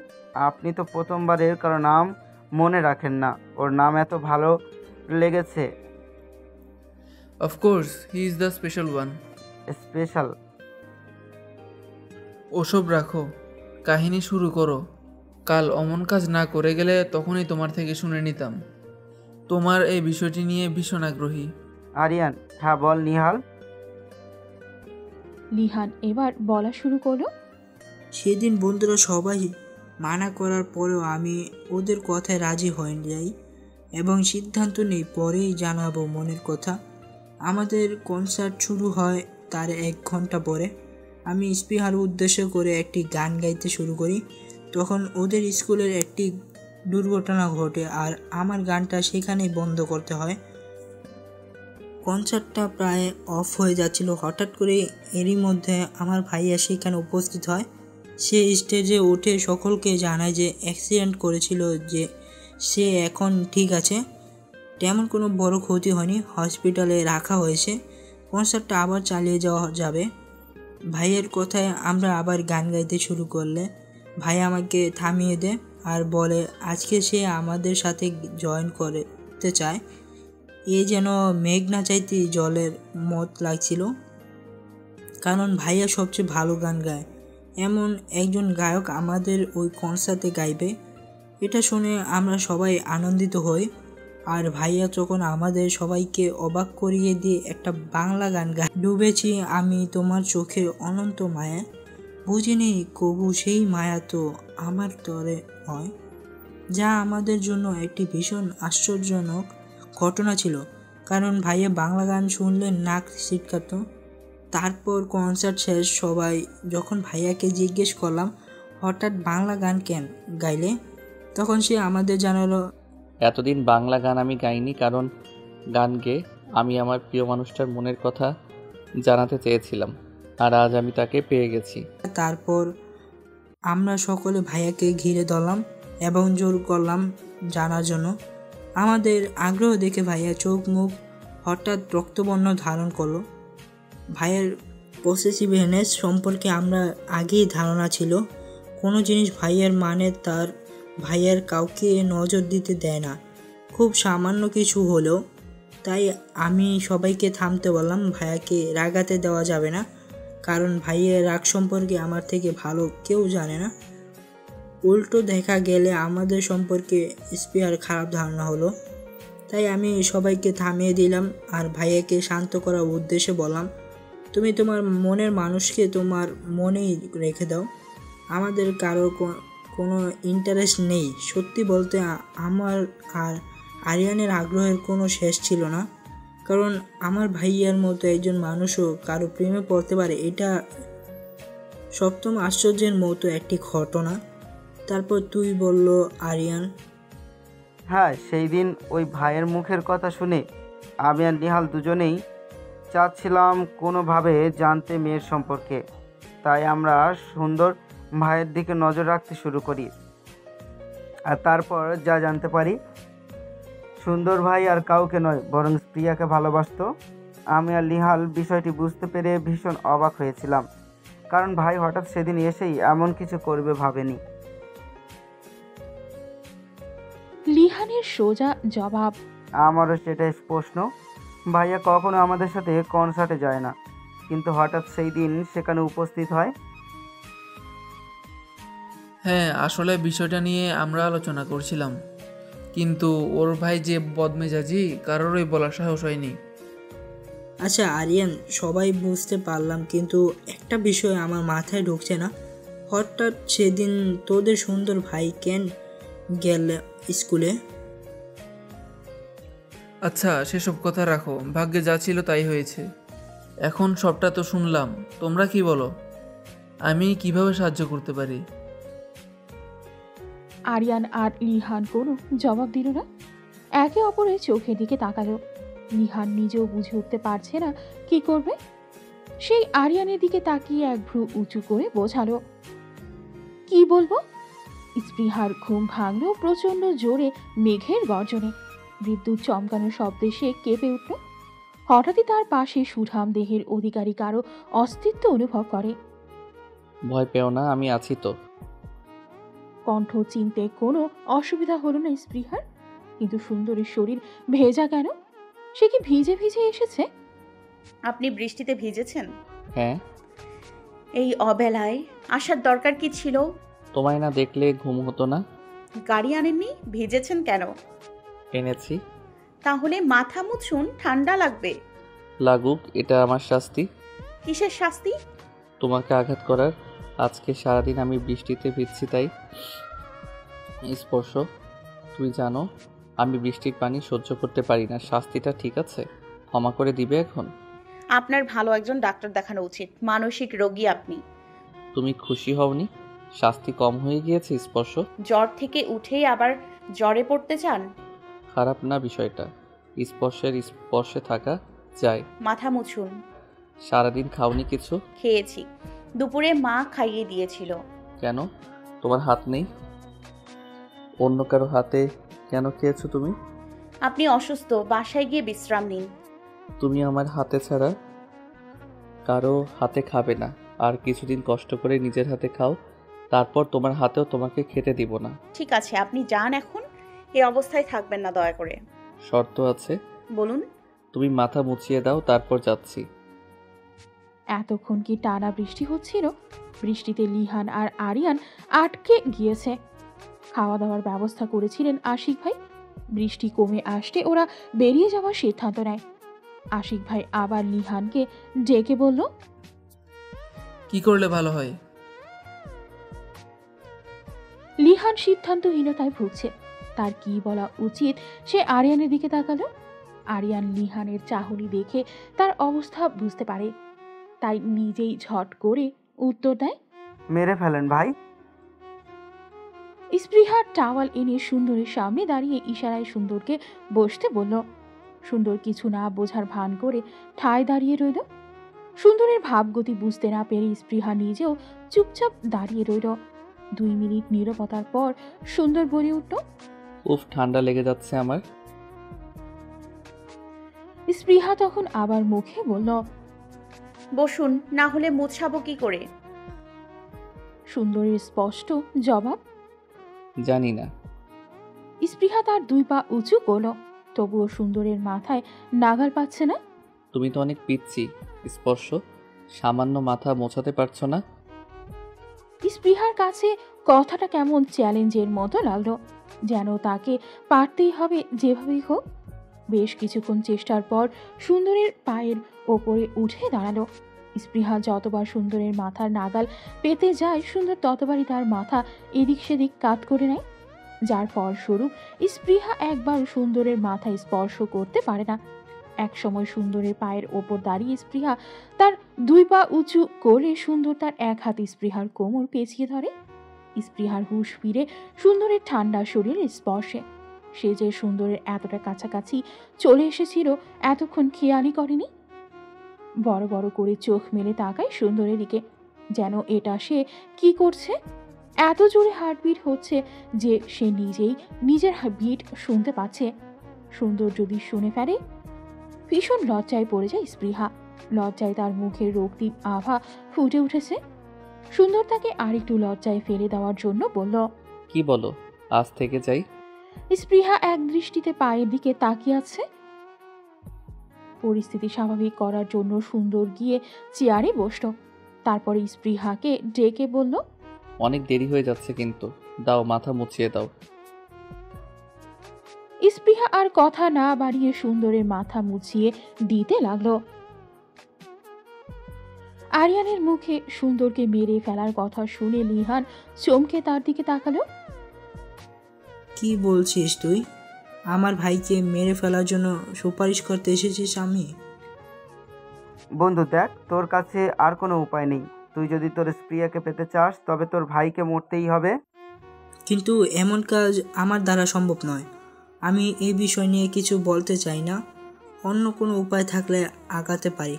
আপনি তো প্রথমবারের কারো নাম মনে রাখেন না, ওর নাম এত ভালো লেগেছে। Of course, he is the special one. Special? ওসব রাখো, কাহিনী শুরু করো। কাল অমন কাজ না করে গেলে তখনই তোমার থেকে শুনে নিতাম। তোমার এই বিষয়টি নিয়ে ভীষণ আগ্রহী। আরিয়ান, হ্যাঁ বল নিহাল। লিহান এবার বলা শুরু করলো। সেদিন বন্ধুরা সবাই মানা করার পরেও আমি ওদের কথায় রাজি হয়ে যাই এবং সিদ্ধান্ত নেই পরেই জানাবো মনের কথা। আমাদের কনসার্ট শুরু হয় তার 1 ঘন্টা পরে। আমি স্পিহার উদ্দেশ্য করে একটি গান গাইতে শুরু করি। তখন ওদের স্কুলের একটি দুর্ঘটনা ঘটে আর আমার গানটা সেখানেই বন্ধ করতে হয়। কনসার্টটা প্রায় অফ হয়ে যাচ্ছিল, হঠাৎ করে এরই মধ্যে আমার ভাইয়া সেখানে উপস্থিত হয়। সে স্টেজে উঠে সকলকে জানায় যে অ্যাক্সিডেন্ট করেছিল, যে সে এখন ঠিক আছে, তেমন কোনো বড় ক্ষতি হয়নি, হসপিটালে রাখা হয়েছে, কনসার্টটা আবার চালিয়ে যাওয়া যাবে। ভাইয়ের কথায় আমরা আবার গান গাইতে শুরু করলে ভাই আমাকে থামিয়ে দেয় আর বলে আজকে সে আমাদের সাথে জয়েন করতে চায়। এ যেন মেঘ না চাইতে জলের মত লাগছিল, কারণ ভাইয়া সবচেয়ে ভালো গান গায়, এমন একজন গায়ক আমাদের ওই কনসার্টে গাইবে। এটা শুনে আমরা সবাই আনন্দিত হই। আর ভাইয়া যখন আমাদের সবাইকে অবাক করিয়ে দিয়ে একটা বাংলা গান গায়, ডুবেছি আমি তোমার চোখের অনন্ত মায়া, বুঝিনি কবু সেই মায়া তো আমার তরে নয়, যা আমাদের জন্য একটি ভীষণ আশ্চর্যজনক ঘটনা ছিল, কারণ ভাইয়া বাংলা গান শুনলে নাক ছিটকাত। তারপর কনসার্ট শেষ, সবাই যখন ভাইয়াকে জিজ্ঞেস করলাম হঠাৎ বাংলা গান কেন গাইলে, তখন সে আমাদের জানালো এতদিন বাংলা গান আমি গাইনি, কারণ গান গেয়ে আমি আমার প্রিয় মানুষটার মনের কথা জানাতে চেয়েছিলাম, আর আজ আমি তাকে পেয়ে গেছি। তারপর আমরা সকলে ভাইয়াকে ঘিরে ধরলাম এবং জোর করলাম জানার জন্য। আমাদের আগ্রহ দেখে ভাইয়া চোখ মুখ হঠাৎ রক্তবর্ণ ধারণ করলো। ভাইয়ের পসেসিভনেস সম্পর্কে আমরা আগেই ধারণা ছিল। কোনো জিনিস ভাইয়ের মানে তার ভাইয়ের কাউকে নজর দিতে দেয় না, খুব সামান্য কিছু হলেও। তাই আমি সবাইকে থামতে বললাম, ভাইয়াকে রাগাতে দেওয়া যাবে না, কারণ ভাইয়ের রাগ সম্পর্কে আমার থেকে ভালো কেউ জানে না। উল্টো দেখা গেলে আমাদের সম্পর্কে স্পিয়ার খারাপ ধারণা হলো। তাই আমি সবাইকে থামিয়ে দিলাম আর ভাইয়াকে শান্ত করার উদ্দেশ্যে বললাম, তুমি তোমার মনের মানুষকে তোমার মনেই রেখে দাও, আমাদের কারোর কোনো ইন্টারেস্ট নেই। সত্যি বলতে আমার আর আরিয়ানের আগ্রহের কোনো শেষ ছিল না, কারণ আমার ভাইয়ার মতো একজন মানুষও কারো প্রেমে পড়তে পারে, এটা সপ্তম আশ্চর্যের মতো একটি ঘটনা। তারপর তুই বলল আরিয়ান। হ্যাঁ, সেই দিন ওই ভাইয়ের মুখের কথা শুনে আমি আর নিহাল দুজনেই চাচ্ছিলাম কোনোভাবে জানতে মেয়ের সম্পর্কে। তাই আমরা সুন্দর ভাইয়ের দিকে নজর রাখতে শুরু করি। আর তারপর যা জানতে পারি, সুন্দর ভাই আর কাউকে নয় বরং প্রিয়াকে ভালোবাসতো। আমি আর নিহাল বিষয়টি বুঝতে পেরে ভীষণ অবাক হয়েছিলাম, কারণ ভাই হঠাৎ সেদিন এসেই এমন কিছু করবে ভাবেনি। লিহানের সোজা জবাব, আমারও সেটাই প্রশ্ন। ভাইয়া কখনো আমাদের সাথে কনসার্টে যায় না, কিন্তু হঠাৎ সেই দিন সেখানে উপস্থিত হয়। হ্যাঁ, আসলে বিষয়টা নিয়ে আমরা আলোচনা করছিলাম, কিন্তু ওর ভাই যে বদমেজাজি, কারোরই বলার সাহস হয়নি। আচ্ছা আরিয়ান, সবাই বুঝতে পারলাম, কিন্তু একটা বিষয় আমার মাথায় ঢুকছে না, হঠাৎ সেদিন তোদের সুন্দর ভাই কেন গেল স্কুলে? আচ্ছা, সেসব কথা রাখো, ভাগ্যে যা ছিল তাই হয়েছে। এখন সবটা তো শুনলাম, তোমরা কি বলো? আমি কিভাবে সাহায্য করতে পারি? আরিয়ান আর লিহান কোনো জবাব দিল না। একে অপরের চোখের দিকে তাকালো। লিহান নিজেও বুঝে উঠতে পারছে না কি করবে। সেই আরিয়ানের দিকে তাকিয়ে এক ভ্রু উঁচু করে বোঝালো, কি বলবো? স্পৃহার ঘুম ভাঙলো প্রচন্ড জোরে মেঘের গর্জনে। বিদ্যুৎ চমকানো শব্দে সে কেঁপে উঠল। হঠাৎই তার পাশে সুঠাম দেহের অধিকারী কারো অস্তিত্ব অনুভব করে। ভয় পেও না, আমি আছি তো। কণ্ঠ চিনতে কোনো অসুবিধা হলো না স্পৃহার। কিন্তু সুন্দরীর শরীর ভেজা কেন? সে কি ভিজে ভিজে এসেছে? আপনি বৃষ্টিতে ভিজেছেন? হ্যাঁ। এই অবেলায় আসার দরকার কি ছিল? তোমায় না দেখলে ঘুম হতো না। গাড়ি আনেননি, ভিজেছেন কেন? এনেছি। তাহলে মাথা মুছুন, ঠান্ডা লাগবে। লাগুক, এটা আমার শাস্তি। কিসের শাস্তি? তোমাকে আঘাত করার। আজকে সারাদিন আমি বৃষ্টিতে ভিজছি, তাই স্পর্শ। তুই জানো আমি বৃষ্টির পানি সহ্য করতে পারি না। শাস্তিটা ঠিক আছে, ক্ষমা করে দিবে এখন? আপনার ভালো একজন ডাক্তার দেখানো উচিত, মানসিক রোগী আপনি। তুমি খুশি হওনি? শাস্তি কম হয়ে গিয়েছে স্পর্শ? জ্বর থেকে উঠেই আবার জ্বরে পড়তে চান? খারাপ না বিষয়টা, স্পর্শে থাকা যায়। মাথা মুছুন। সারাদিন খাওনি কিছু? খেয়েছি, দুপুরে মা খাইয়ে দিয়েছিল। কেন? তোমার হাত নেই? অন্য কারো হাতে কেন খেয়েছো তুমি? আপনি অসুস্থ, বাসায় গিয়ে বিশ্রাম নিন। তুমি আমার হাতে ছাড়া কারো হাতে খাবে না। আর কিছুদিন কষ্ট করে নিজের হাতে খাও, তারপর তোমার হাতেও তোমাকে খেতে দিব না। ঠিক আছে, আপনি যান এখন। এই অবস্থায় থাকবেন না দয়া করে। শর্ত আছে। বলুন। তুমি মাথা মুছিয়ে দাও, তারপর যাচ্ছি। এতক্ষণ কি টানা বৃষ্টি হচ্ছিল? বৃষ্টিতে লিহান আর আরিয়ান আটকে গিয়েছে। খাওয়া দাওয়ার ব্যবস্থা করেছিলেন আশিক ভাই। বৃষ্টি কমে আসতে ওরা বেরিয়ে যাওয়ার সিদ্ধান্ত নেয়। আশিক ভাই আবার লিহানকে ডেকে বলল, কি করলে ভালো হয়? লিহান সিদ্ধান্তহীনতায় ভুগছে। তার কি বলা উচিত সে আরিয়ানের দিকে তাকালো। আরিয়ান লিহানের চাহনি দেখে তার অবস্থা বুঝতে পারে, তাই নিজেই ঝট করে উত্তর দেয়, মেরে ফেলেন ভাই। স্পৃহা টাওয়াল এনে সুন্দরের সামনে দাঁড়িয়ে ইশারায় সুন্দরকে বসতে বলল। সুন্দর কিছু না বোঝার ভান করে ঠায় দাঁড়িয়ে রইল। সুন্দরের ভাবগতি বুঝতে না পেরে স্পৃহা নিজেও চুপচাপ দাঁড়িয়ে রইল। 2 মিনিট নীরবতার পর সুন্দর বলে উঠল, উফ, ঠান্ডা লেগে যাচ্ছে আমার। স্পৃহা তখন আবার মুখে বলল, বসুন, না হলে মুছাবো কি করে? সুন্দরের স্পষ্ট জবাব, জানি না। স্পৃহা তার 2 পা উঁচু করল, তবুও সুন্দরের মাথায় নাগাল পাচ্ছে না। তুমি তো অনেক পিচ্ছি স্পর্শ, সামান্য মাথা মোছাতে পারছো না? স্পৃহার কাছে কথাটা কেমন চ্যালেঞ্জের মতো লাগলো, যেন তাকে পারতেই হবে যেভাবেই হোক। বেশ কিছুক্ষণ চেষ্টার পর সুন্দরের পায়ের ওপরে উঠে দাঁড়ালো। স্পৃহা যতবার সুন্দরের মাথার নাগাল পেতে যায়, সুন্দর ততবারই তার মাথা এদিক সেদিক কাত করে নেয়, যার ফলস্বরূপ স্পৃহা একবার সুন্দরের মাথায় স্পর্শ করতে পারে না। এক সময় সুন্দরের পায়ের ওপর দাঁড়িয়ে স্পৃহা তার 2 পা উঁচু করে সুন্দর তার এক হাতে স্পৃহার কোমর পেঁচিয়ে ধরে। স্পৃহার হুঁশ ফিরে সুন্দরের ঠান্ডা শরীরের স্পর্শে। সে যে সুন্দরের এতটা কাছাকাছি চলে এসেছিল এতক্ষণ খেয়ালই করেনি। বড় বড় করে চোখ মেলে তাকায় সুন্দরের দিকে, যেন এটা সে কি করছে। এত জোরে হার্টবিট হচ্ছে যে সে নিজেই নিজের বিট শুনতে পাচ্ছে। সুন্দর যদি শুনে ফেলে, ভীষণ লজ্জায় পড়ে যায় স্পৃহা। লজ্জায় তার মুখের রক্তিম আভা ফুটে উঠেছে। সুন্দর তাকে আরেকটু লজ্জায় ফেলে দেওয়ার জন্য বলল, কি বলো, আজ থেকে যাই? স্পৃহা এক দৃষ্টিতে পায়ের দিকে তাকিয়ে আছে। পরিস্থিতি স্বাভাবিক করার জন্য সুন্দর গিয়ে চেয়ারে বসল। তারপরে স্পৃহাকে ডেকে বলল, অনেক দেরি হয়ে যাচ্ছে কিন্তু, দাও মাথা মুছিয়ে দাও। স্পৃহা আর কথা না বাড়িয়ে সুন্দরের মাথা মুছিয়ে দিতে লাগলো। আরিয়ানের মুখে সুন্দরকে মেরে ফেলার কথা শুনে লিহান চমকে তার দিকে তাকালো। কি বলছিস তুই? আমার ভাইকে মেরে ফেলার জন্য সুপারিশ করতে এসেছিস? আমি বন্ধু দেখ, তোর কাছে আর কোনো উপায় নেই। তুই যদি তোর স্প্রিয়াকে পেতে চাস তবে তোর ভাইকে মরতেই হবে। কিন্তু এমন কাজ আমার দ্বারা সম্ভব নয়। আমি এই বিষয় নিয়ে কিছু বলতে চাই না। অন্য কোনো উপায় থাকলে আগাতে পারি।